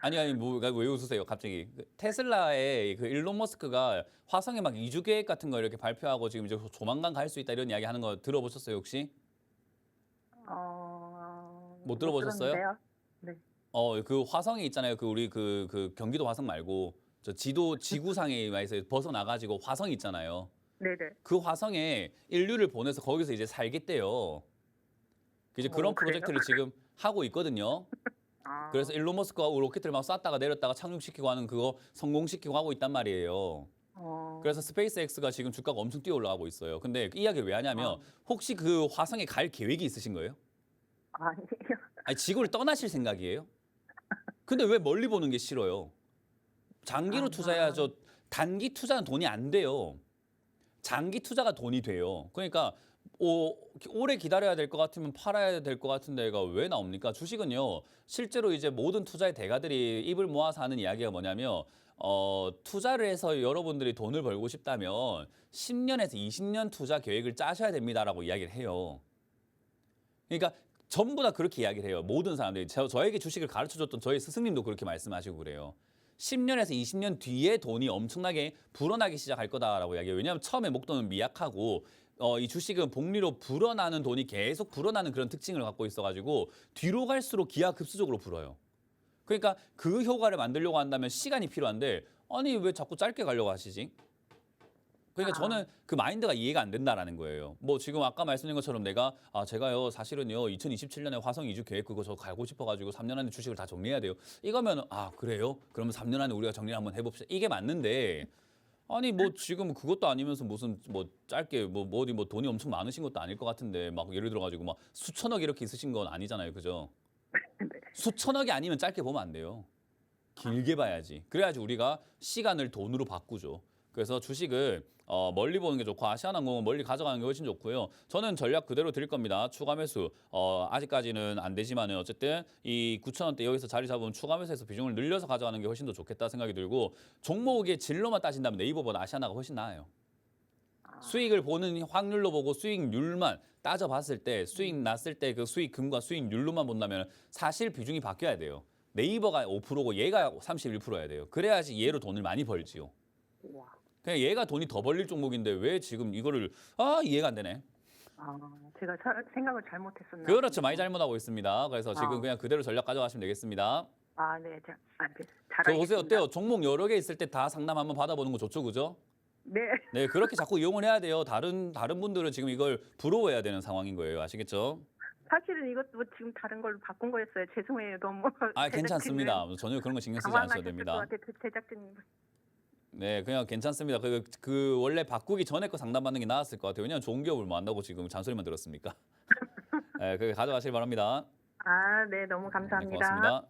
아니 뭐왜 웃으세요 갑자기? 테슬라의 그 일론 머스크가 화성에 막 이주 계획 같은 거 이렇게 발표하고 지금 이제 조만간 갈 수 있다 이런 이야기 하는 거 들어보셨어요 혹시? 못 들어보셨어요? 들었는데요. 네. 그 화성에 있잖아요. 그 우리 그 경기도 화성 말고 저 지구상에 벗어나가지고 화성이 있잖아요. 네네. 그 화성에 인류를 보내서 거기서 이제 살겠대요. 이제 그런 그래요? 프로젝트를 지금 하고 있거든요. 아, 그래서 일론 머스크가 로켓을 막 쐈다가 내렸다가 착륙시키고 하는 그거 성공시키고 하고 있단 말이에요. 그래서 스페이스X가 지금 주가가 엄청 뛰어 올라가고 있어요. 근데 이 이야기를 왜 하냐면 혹시 그 화성에 갈 계획이 있으신 거예요? 아니에요. 아니 지구를 떠나실 생각이에요? 근데 왜 멀리 보는 게 싫어요? 장기로 투자해야죠. 단기 투자는 돈이 안 돼요. 장기 투자가 돈이 돼요. 그러니까 오래 기다려야 될 것 같으면 팔아야 될 것 같은 데가 왜 나옵니까? 주식은요. 실제로 이제 모든 투자의 대가들이 입을 모아서 하는 이야기가 뭐냐면 투자를 해서 여러분들이 돈을 벌고 싶다면 10년에서 20년 투자 계획을 짜셔야 됩니다라고 이야기를 해요. 그러니까 전부 다 그렇게 이야기를 해요. 모든 사람들이 저에게 주식을 가르쳐줬던 저희 스승님도 그렇게 말씀하시고 그래요. 10년에서 20년 뒤에 돈이 엄청나게 불어나기 시작할 거다라고 이야기해요. 왜냐하면 처음에 목돈은 미약하고 이 주식은 복리로 불어나는 돈이 계속 불어나는 그런 특징을 갖고 있어가지고 뒤로 갈수록 기하급수적으로 불어요. 그러니까 그 효과를 만들려고 한다면 시간이 필요한데 아니 왜 자꾸 짧게 가려고 하시지? 그러니까 저는 그 마인드가 이해가 안 된다라는 거예요. 뭐 지금 아까 말씀드린 것처럼 내가 제가요 사실은요 2027년에 화성 이주 계획 그거 저 가고 싶어가지고 3년 안에 주식을 다 정리해야 돼요. 이거면 그래요? 그러면 3년 안에 우리가 정리를 한번 해봅시다. 이게 맞는데 아니 뭐 지금 그것도 아니면서 무슨 뭐 짧게 뭐 어디 뭐 돈이 엄청 많으신 것도 아닐 것 같은데 막 예를 들어가지고 막 수천억 이렇게 있으신 건 아니잖아요, 그죠? 네. 수천억이 아니면 짧게 보면 안 돼요. 길게 봐야지. 그래야지 우리가 시간을 돈으로 바꾸죠. 그래서 주식을 멀리 보는 게 좋고 아시아나항공은 멀리 가져가는 게 훨씬 좋고요. 저는 전략 그대로 드릴 겁니다. 추가 매수 아직까지는 안 되지만은 어쨌든 이 9,000원대 여기서 자리 잡으면 추가 매수해서 비중을 늘려서 가져가는 게 훨씬 더 좋겠다 생각이 들고 종목의 질로만 따진다면 네이버보다 아시아나가 훨씬 나아요. 수익을 보는 확률로 보고 수익률만 따져봤을 때 수익 났을 때 그 수익금과 수익률로만 본다면 사실 비중이 바뀌어야 돼요. 네이버가 5%고 얘가 31%여야 돼요. 그래야지 얘로 돈을 많이 벌지요. 우와. 그냥 얘가 돈이 더 벌릴 종목인데 왜 지금 이거를 이해가 안 되네. 제가 생각을 잘못했었나? 그렇죠. 많이 잘못하고 있습니다. 그래서 지금 아. 그냥 그대로 전략 가져가시면 되겠습니다. 네. 네. 저 잘하겠습니다. 보세요. 어때요? 종목 여러 개 있을 때 다 상담 한번 받아보는 거 좋죠. 그죠? 네. 네, 그렇게 자꾸 이용을 해야 돼요. 다른 분들은 지금 이걸 부러워해야 되는 상황인 거예요. 아시겠죠? 사실은 이것도 지금 다른 걸로 바꾼 거였어요. 죄송해요. 너무 괜찮습니다. 전혀 그런 거 신경 쓰지 않으셔도 됩니다. 것 같아요. 제작진님. 네, 그냥 괜찮습니다. 그 원래 바꾸기 전에 거 상담받는 게 나았을 것 같아요. 왜냐하면 좋은 기업을 뭐 한다고 지금 잔소리만 들었습니까? 네, 그게 가져가시기 바랍니다. 네. 너무 네, 감사합니다. 고맙습니다.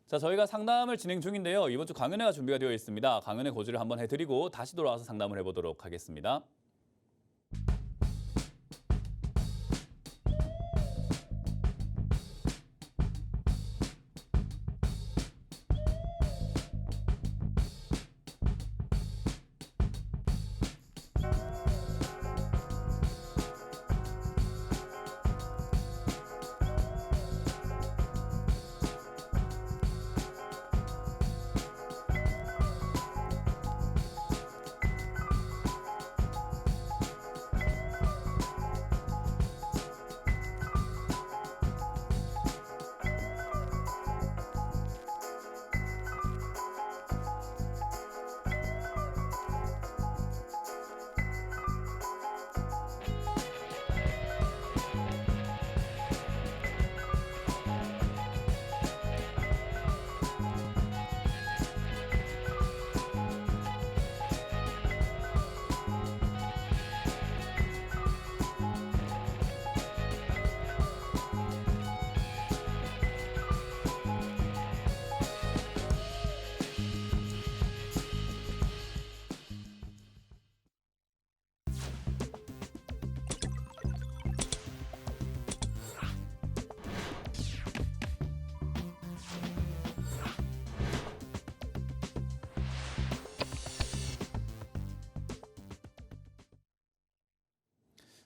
자, 저희가 상담을 진행 중인데요. 이번 주 강연회가 준비가 되어 있습니다. 강연회 고지를 한번 해드리고 다시 돌아와서 상담을 해보도록 하겠습니다.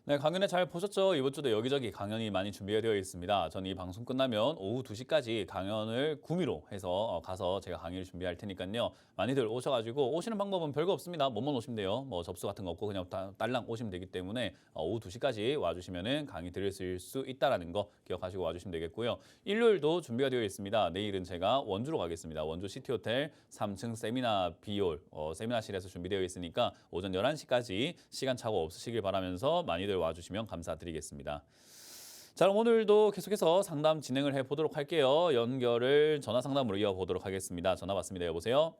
네, 강연회 잘 보셨죠? 이번 주도 여기저기 강연이 많이 준비가 되어 있습니다. 저는 이 방송 끝나면 오후 2시까지 강연을 구미로 해서 가서 제가 강의를 준비할 테니까요. 많이들 오셔가지고 오시는 방법은 별거 없습니다. 뭐만 오시면 돼요. 뭐 접수 같은 거 없고 그냥 딸랑 오시면 되기 때문에 오후 2시까지 와주시면은 강의 드릴 수 있다라는 거 기억하시고 와주시면 되겠고요. 일요일도 준비가 되어 있습니다. 내일은 제가 원주로 가겠습니다. 원주 시티호텔 3층 세미나 비올 세미나실에서 준비되어 있으니까 오전 11시까지 시간 착오 없으시길 바라면서 많이들 와주시면 감사드리겠습니다. 자, 그럼 오늘도 계속해서 상담 진행을 해보도록 할게요. 연결을 전화 상담으로 이어보도록 하겠습니다. 전화 받습니다. 여보세요?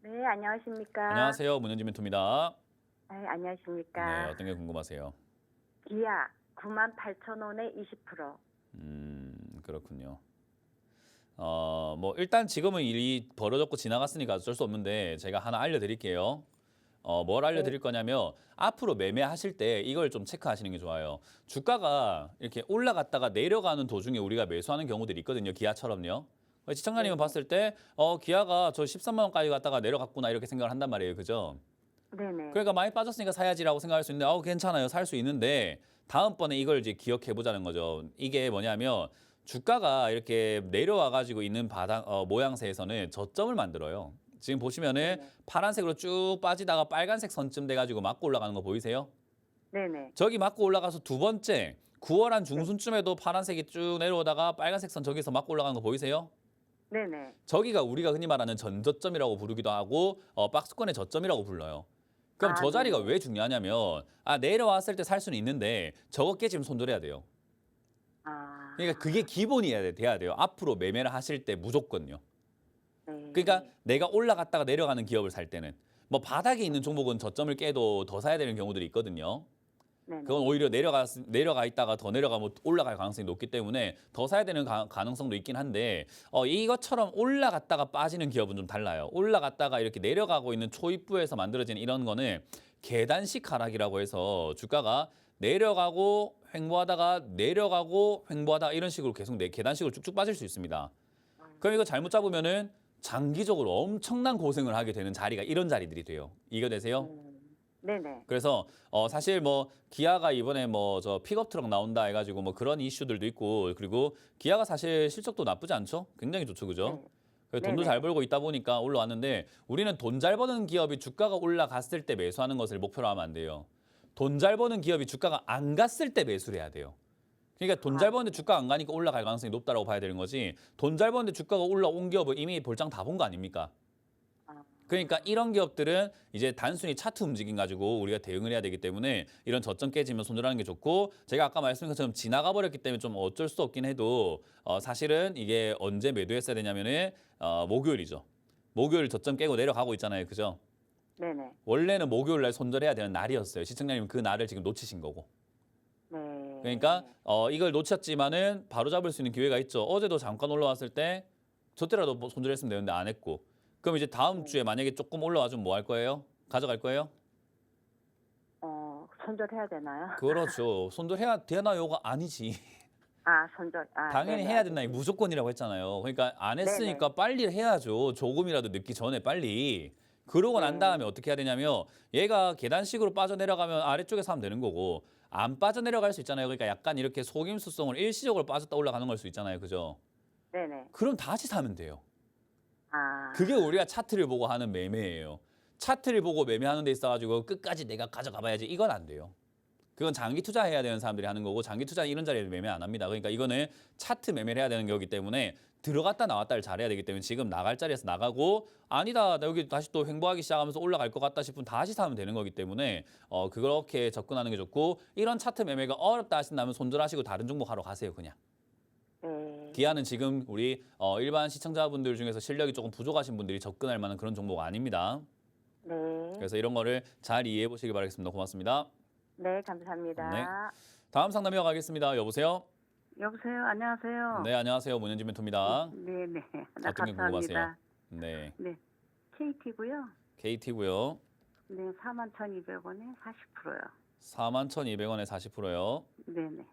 네, 안녕하십니까. 안녕하세요. 문현진 멘토입니다. 네, 안녕하십니까. 네, 어떤 게 궁금하세요? 기아 98,000원에 20%. 그렇군요. 뭐 일단 지금은 일이 벌어졌고 지나갔으니까 어쩔 수 없는데 제가 하나 알려드릴게요. 뭘 알려드릴 거냐면 앞으로 매매하실 때 이걸 좀 체크하시는 게 좋아요. 주가가 이렇게 올라갔다가 내려가는 도중에 우리가 매수하는 경우들이 있거든요. 기아처럼요. 시청자님은 봤을 때 기아가 저 13만 원까지 갔다가 내려갔구나 이렇게 생각을 한단 말이에요. 그죠? 네네. 그러니까 많이 빠졌으니까 사야지라고 생각할 수 있는데 괜찮아요. 살 수 있는데 다음번에 이걸 이제 기억해 보자는 거죠. 이게 뭐냐면 주가가 이렇게 내려와 가지고 있는 바닥 모양새에서는 저점을 만들어요. 지금 보시면은 네네. 파란색으로 쭉 빠지다가 빨간색 선쯤 돼 가지고 맞고 올라가는 거 보이세요? 네네. 저기 맞고 올라가서 두 번째 9월 한 중순쯤에도 파란색이 쭉 내려오다가 빨간색 선 저기서 맞고 올라가는 거 보이세요? 네네. 저기가 우리가 흔히 말하는 전저점이라고 부르기도 하고 박스권의 저점이라고 불러요. 그럼 아, 저 자리가 네네. 왜 중요하냐면 내려왔을 때 살 수는 있는데 저거 깨지면 손절해야 돼요. 아. 그러니까 그게 기본이 돼야 돼요. 앞으로 매매를 하실 때 무조건요. 네. 그러니까 내가 올라갔다가 내려가는 기업을 살 때는 뭐 바닥에 있는 종목은 저점을 깨도 더 사야 되는 경우들이 있거든요. 네네. 그건 오히려 내려가 있다가 더 내려가면 올라갈 가능성이 높기 때문에 더 사야 되는 가능성도 있긴 한데 이것처럼 올라갔다가 빠지는 기업은 좀 달라요. 올라갔다가 이렇게 내려가고 있는 초입부에서 만들어지는 이런 거는 계단식 하락이라고 해서 주가가 내려가고 횡보하다가 내려가고 횡보하다가 이런 식으로 계속 계단식으로 쭉쭉 빠질 수 있습니다. 그럼 이거 잘못 잡으면은 장기적으로 엄청난 고생을 하게 되는 자리가 이런 자리들이 돼요. 이해되세요? 네네. 그래서 사실 뭐 기아가 이번에 뭐 저 픽업 트럭 나온다 해가지고 뭐 그런 이슈들도 있고 그리고 기아가 사실 실적도 나쁘지 않죠? 굉장히 좋죠, 그죠? 네. 그래서 돈도 네네. 잘 벌고 있다 보니까 올라왔는데 우리는 돈 잘 버는 기업이 주가가 올라갔을 때 매수하는 것을 목표로 하면 안 돼요. 돈 잘 버는 기업이 주가가 안 갔을 때 매수를 해야 돼요. 그러니까 돈 잘 버는데 주가 안 가니까 올라갈 가능성이 높다라고 봐야 되는 거지. 돈 잘 버는데 주가가 올라온 기업은 이미 볼장 다 본 거 아닙니까? 아. 그러니까 이런 기업들은 이제 단순히 차트 움직임 가지고 우리가 대응을 해야 되기 때문에 이런 저점 깨지면 손절하는 게 좋고 제가 아까 말씀드린 것처럼 지나가 버렸기 때문에 좀 어쩔 수 없긴 해도 사실은 이게 언제 매도했어야 되냐면은 목요일이죠. 목요일 저점 깨고 내려가고 있잖아요. 그죠? 네네. 원래는 목요일 날 손절해야 되는 날이었어요. 시청자님 그 날을 지금 놓치신 거고. 네. 그러니까 이걸 놓쳤지만은 바로 잡을 수 있는 기회가 있죠. 어제도 잠깐 올라왔을 때 저때라도 뭐 손절했으면 되는데 안 했고. 그럼 이제 다음 주에 만약에 조금 올라와주면 뭐 할 거예요? 가져갈 거예요? 손절해야 되나요? 그렇죠. 손절해야 되나요가 아니지. 아, 손절. 아, 당연히 네네, 해야 된다. 이 알겠습니다. 무조건이라고 했잖아요. 그러니까 안 했으니까 네네. 빨리 해야죠. 조금이라도 늦기 전에 빨리. 그러고 난 다음에 어떻게 해야 되냐면 얘가 계단식으로 빠져내려가면 아래쪽에서 하면 되는 거고 안 빠져내려갈 수 있잖아요. 그러니까 약간 이렇게 속임수성을 일시적으로 빠졌다 올라가는 걸 수 있잖아요. 그죠? 네네. 그럼 다시 사면 돼요. 아. 그게 우리가 차트를 보고 하는 매매예요. 차트를 보고 매매하는 데 있어가지고 끝까지 내가 가져가 봐야지 이건 안 돼요. 그건 장기 투자해야 되는 사람들이 하는 거고 장기 투자 이런 자리에 매매 안 합니다. 그러니까 이거는 차트 매매를 해야 되는 거기 때문에 들어갔다 나왔다를 잘해야 되기 때문에 지금 나갈 자리에서 나가고 아니다 나 여기 다시 또 횡보하기 시작하면서 올라갈 것 같다 싶으면 다시 사면 되는 거기 때문에 그렇게 접근하는 게 좋고 이런 차트 매매가 어렵다 하신다면 손절하시고 다른 종목 하러 가세요 그냥. 네. 기아는 지금 우리 일반 시청자분들 중에서 실력이 조금 부족하신 분들이 접근할 만한 그런 종목 아닙니다. 네. 그래서 이런 거를 잘 이해해 보시기 바라겠습니다. 고맙습니다. 네, 감사합니다. 네. 다음 상담 이어가겠습니다. 여보세요? 여보세요. 안녕하세요. 네, 안녕하세요. 문현진 멘토입니다. 네네. 어떤 게 궁금하세요? 감사합니다. 네, 네. KT고요. KT고요. 네, 41,200원에 40%요. 41,200원에 40%요. 네네.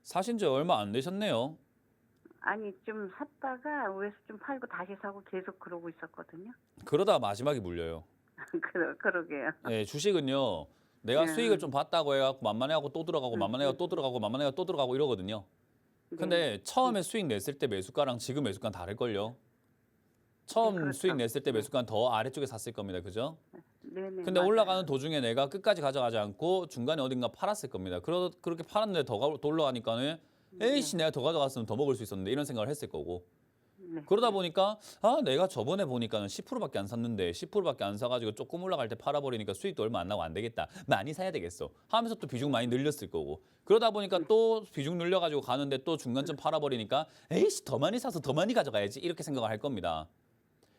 사신 지 얼마 안 되셨네요. 아니 좀 샀다가 위에서 좀 팔고 다시 사고 계속 그러고 있었거든요. 그러다 마지막에 물려요. 그러게요. 네, 주식은요. 내가 네. 수익을 좀 봤다고 해갖고 만만해하고 또 들어가고 만만해하고 또 들어가고 만만해하고 또 들어가고 이러거든요. 근데 처음에 수익 냈을 때 매수가랑 지금 매수가는 다를걸요. 처음 그렇죠. 수익 냈을 때 매수가는 더 아래쪽에 샀을 겁니다. 그죠? 네네. 근데 맞아요. 올라가는 도중에 내가 끝까지 가져가지 않고 중간에 어딘가 팔았을 겁니다. 그렇게 팔았는데 더 올라가니까는 에이씨 내가 더 가져갔으면 더 먹을 수 있었는데 이런 생각을 했을 거고. 네. 그러다 보니까 내가 저번에 보니까는 10%밖에 안 샀는데 10%밖에 안 사가지고 조금 올라갈 때 팔아버리니까 수익도 얼마 안 나고 안 되겠다. 많이 사야 되겠어. 하면서 또 비중 많이 늘렸을 거고. 그러다 보니까 또 비중 늘려가지고 가는데 또 중간쯤 팔아버리니까 에이씨 더 많이 사서 더 많이 가져가야지 이렇게 생각을 할 겁니다.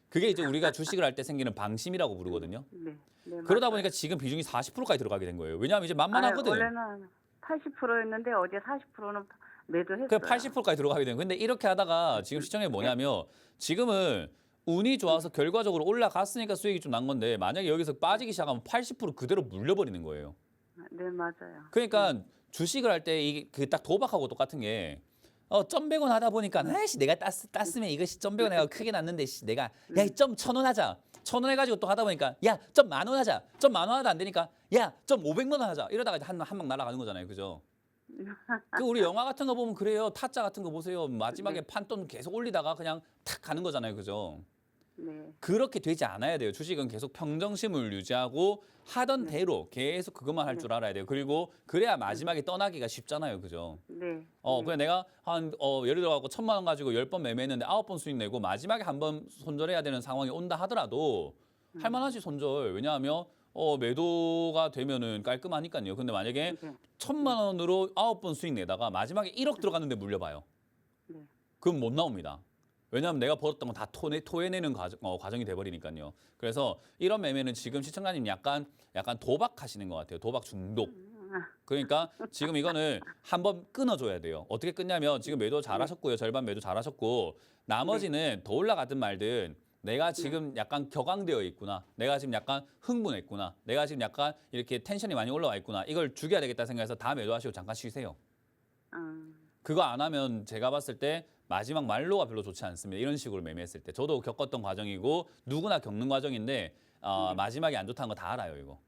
그게 이제 우리가 주식을 할 때 생기는 방심이라고 부르거든요. 네. 네, 그러다 맞아요. 보니까 지금 비중이 40%까지 들어가게 된 거예요. 왜냐하면 이제 만만하거든. 원래는 80%였는데 어제 40%는 매도했어요. 그 80%까지 들어가게 된 거예요. 근데 이렇게 하다가 지금 시청에 뭐냐면 지금은 운이 좋아서 결과적으로 올라갔으니까 수익이 좀 난 건데 만약에 여기서 빠지기 시작하면 80% 그대로 물려버리는 거예요. 네, 맞아요. 그러니까 주식을 할 때 이게 그 딱 도박하고 똑같은 게 1,100원 하다 보니까 아이씨 내가 땄으면 이것이 1,100원 해가 크게 났는데 내가 야 1,1,000원 하자. 1,000원 해가지고 또 하다 보니까 야 1,10,000원 하자. 1,10,000원 하다 안 되니까 야 1,500원 하자. 이러다가 한 방 날아가는 거잖아요. 그죠? 그 우리 영화 같은 거 보면 그래요. 타짜 같은 거 보세요. 마지막에 판돈 계속 올리다가 그냥 탁 가는 거잖아요. 그죠? 네. 그렇게 되지 않아야 돼요. 주식은 계속 평정심을 유지하고 하던 네. 대로 계속 그것만 할 네. 줄 알아야 돼요. 그리고 그래야 마지막에 떠나기가 쉽잖아요. 그죠? 네. 그냥 내가 예를 들어 갖고 1,000만 원 가지고 10번 매매했는데 9번 수익 내고 마지막에 한 번 손절해야 되는 상황이 온다 하더라도 할 만하지 손절. 왜냐하면 매도가 되면은 깔끔하니까요. 근데 만약에 네. 1,000만 원으로 9번 수익 내다가 마지막에 1억 들어갔는데 물려봐요. 네. 그럼 못 나옵니다. 왜냐하면 내가 벌었던 건 다 토해내는 과정이 돼버리니까요. 그래서 이런 매매는 지금 시청자님 약간 도박하시는 것 같아요. 도박 중독. 그러니까 지금 이거는 한번 끊어줘야 돼요. 어떻게 끊냐면 지금 매도 잘하셨고요. 절반 매도 잘하셨고 나머지는 더 올라가든 말든 내가 지금 약간 격앙되어 있구나. 내가 지금 약간 흥분했구나. 내가 지금 약간 이렇게 텐션이 많이 올라와 있구나. 이걸 죽여야 되겠다 생각해서 다 매도하시고 잠깐 쉬세요. 그거 안 하면 제가 봤을 때 마지막 말로가 별로 좋지 않습니다. 이런 식으로 매매했을 때. 저도 겪었던 과정이고 누구나 겪는 과정인데 마지막에 안 좋다는 거 다 알아요, 이거.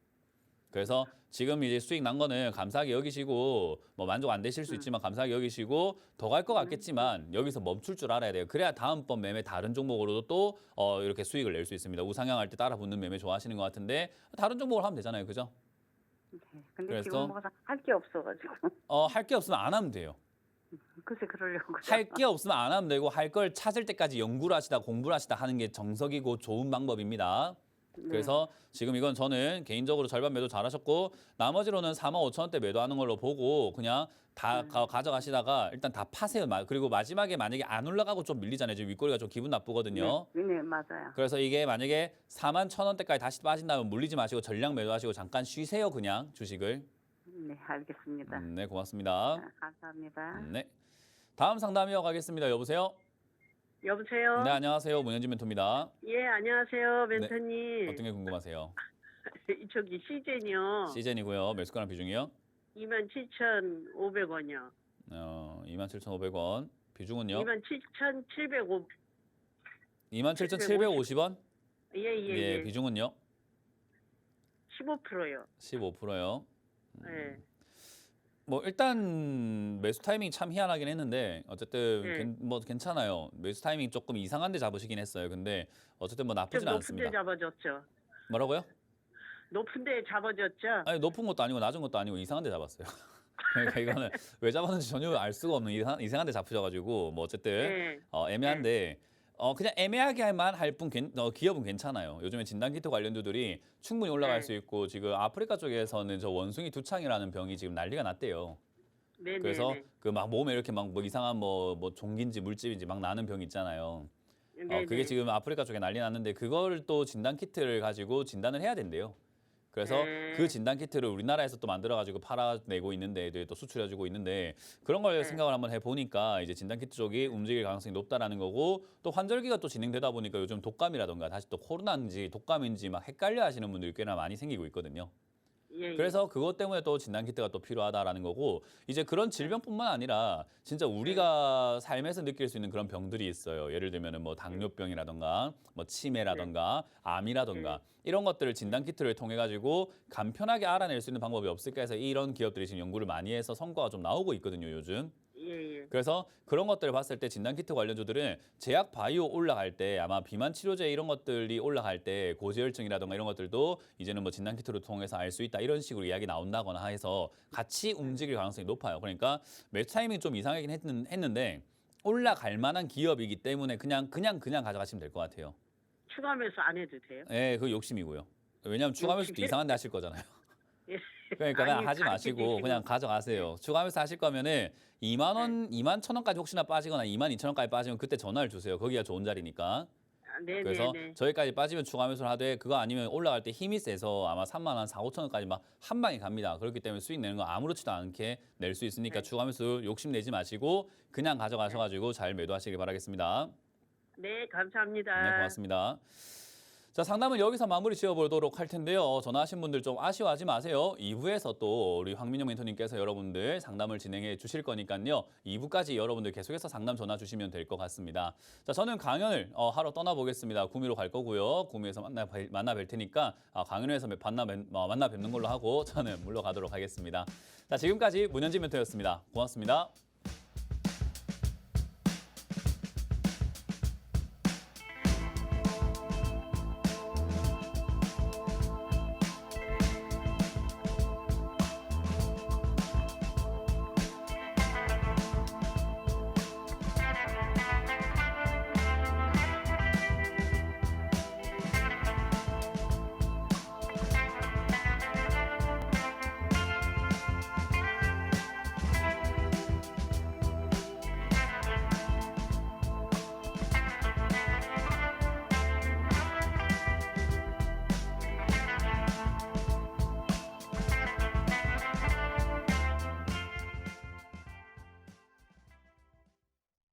그래서 지금 이제 수익 난 거는 감사하게 여기시고 뭐 만족 안 되실 수 있지만 감사하게 여기시고 더 갈 것 같겠지만 여기서 멈출 줄 알아야 돼요. 그래야 다음번 매매 다른 종목으로도 또 이렇게 수익을 낼 수 있습니다. 우상향할 때 따라 붙는 매매 좋아하시는 것 같은데 다른 종목을 하면 되잖아요. 그죠? 네. 근데 그래서- 지금 뭐가 할 게 없어가지고. 할 게 없으면 안 하면 돼요. 글쎄 그러려고. 할 게 없으면 안 하면 되고 할 걸 찾을 때까지 연구를 하시다 공부를 하시다 하는 게 정석이고 좋은 방법입니다. 네. 그래서 지금 이건 저는 개인적으로 절반 매도 잘하셨고 나머지로는 45,000원대 매도하는 걸로 보고 그냥 다 가져가시다가 일단 다 파세요. 그리고 마지막에 만약에 안 올라가고 좀 밀리잖아요. 지금 윗꼬리가 좀 기분 나쁘거든요. 네, 네, 맞아요. 그래서 이게 만약에 41,000원대까지 다시 빠진다면 물리지 마시고 전량 매도하시고 잠깐 쉬세요. 그냥 주식을. 네, 알겠습니다. 네, 고맙습니다. 감사합니다. 네. 다음 상담 이어가겠습니다. 여보세요? 여보세요? 네, 안녕하세요. 문현진 멘토입니다. 예, 안녕하세요, 멘토님. 어떤 게 궁금하세요? 저기 시즌이요. 시즌이고요. 매수가랑 비중이요? 27,500원이요. 27,500원. 비중은요? 27,705. 27,750원? 예. 비중은요? 15%요. 15%요. 예. 뭐 일단 매수 타이밍이 참 희한하긴 했는데 어쨌든 네. 뭐 괜찮아요. 매수 타이밍 조금 이상한 데 잡으시긴 했어요. 근데 어쨌든 뭐 좀 나쁘진 높은 데 않습니다. 잡아줬죠. 뭐라고요? 높은 데 잡아줬죠. 아니 높은 것도 아니고 낮은 것도 아니고 이상한 데 잡았어요. 그러니까 이거는 왜 잡았는지 전혀 알 수가 없는 이상한 데 잡히셔가지고 뭐 어쨌든 예. 애매한데 그냥 애매하게만 할 뿐 기업은 괜찮아요. 요즘에 진단키트 관련주들이 충분히 올라갈 네. 수 있고 지금 아프리카 쪽에서는 저 원숭이 두창이라는 병이 지금 난리가 났대요. 네네. 그래서 그 막 몸에 이렇게 막 뭐 이상한 뭐 종기인지 물집인지 막 나는 병 있잖아요. 그게 지금 아프리카 쪽에 난리 났는데 그걸 또 진단키트를 가지고 진단을 해야 된대요. 그래서 그 진단 키트를 우리나라에서 또 만들어 가지고 팔아내고 있는데 또 수출해주고 있는데 그런 걸 생각을 한번 해보니까 이제 진단 키트 쪽이 움직일 가능성이 높다라는 거고 또 환절기가 또 진행되다 보니까 요즘 독감이라던가 다시 또 코로나인지 독감인지 막 헷갈려 하시는 분들이 꽤나 많이 생기고 있거든요. 예. 그래서 그것 때문에 또 진단 키트가 또 필요하다라는 거고 이제 그런 질병뿐만 아니라 진짜 우리가 삶에서 느낄 수 있는 그런 병들이 있어요. 예를 들면은 뭐 당뇨병이라던가 뭐 치매라던가 암이라던가 이런 것들을 진단 키트를 통해 가지고 간편하게 알아낼 수 있는 방법이 없을까 해서 이런 기업들이 지금 연구를 많이 해서 성과가 좀 나오고 있거든요, 요즘. 예. 그래서 그런 것들을 봤을 때 진단키트 관련주들은 제약 바이오 올라갈 때 아마 비만 치료제 이런 것들이 올라갈 때 고지혈증이라든가 이런 것들도 이제는 뭐 진단키트를 통해서 알 수 있다 이런 식으로 이야기 나온다거나 해서 같이 움직일 가능성이 높아요. 그러니까 매수 타이밍이 좀 이상하긴 했는데 올라갈 만한 기업이기 때문에 그냥 가져가시면 될 것 같아요. 추가 매수 안 해도 돼요? 네, 그거 욕심이고요. 왜냐하면 추가 매수도 욕심이? 이상한 데 하실 거잖아요. 예. 그러니까 그냥 아니, 하지 마시고 가르쳐 그냥 가져가세요. 추가하면서 하실 거면은 2만 원, 2만 1,000원까지 혹시나 빠지거나 2만 2,000원까지 빠지면 그때 전화를 주세요. 거기가 좋은 자리니까. 네네네. 그래서 저기까지 빠지면 추가하면서 하되 그거 아니면 올라갈 때 힘이 세서 아마 3만 원, 4, 5,000원까지 막 한 방에 갑니다. 그렇기 때문에 수익 내는 거 아무렇지도 않게 낼 수 있으니까 추가하면서 욕심 내지 마시고 그냥 가져가셔가지고 잘 매도하시길 바라겠습니다. 네, 감사합니다. 네, 고맙습니다. 자, 상담은 여기서 마무리 지어보도록 할 텐데요. 전화하신 분들 좀 아쉬워하지 마세요. 2부에서 또 우리 황민영 멘토님께서 여러분들 상담을 진행해 주실 거니까요. 2부까지 여러분들 계속해서 상담 전화 주시면 될 것 같습니다. 자, 저는 강연을 하러 떠나보겠습니다. 구미로 갈 거고요. 구미에서 만나 뵐 테니까 강연에서 만나 뵙는 걸로 하고 저는 물러가도록 하겠습니다. 자, 지금까지 문현진 멘토였습니다. 고맙습니다.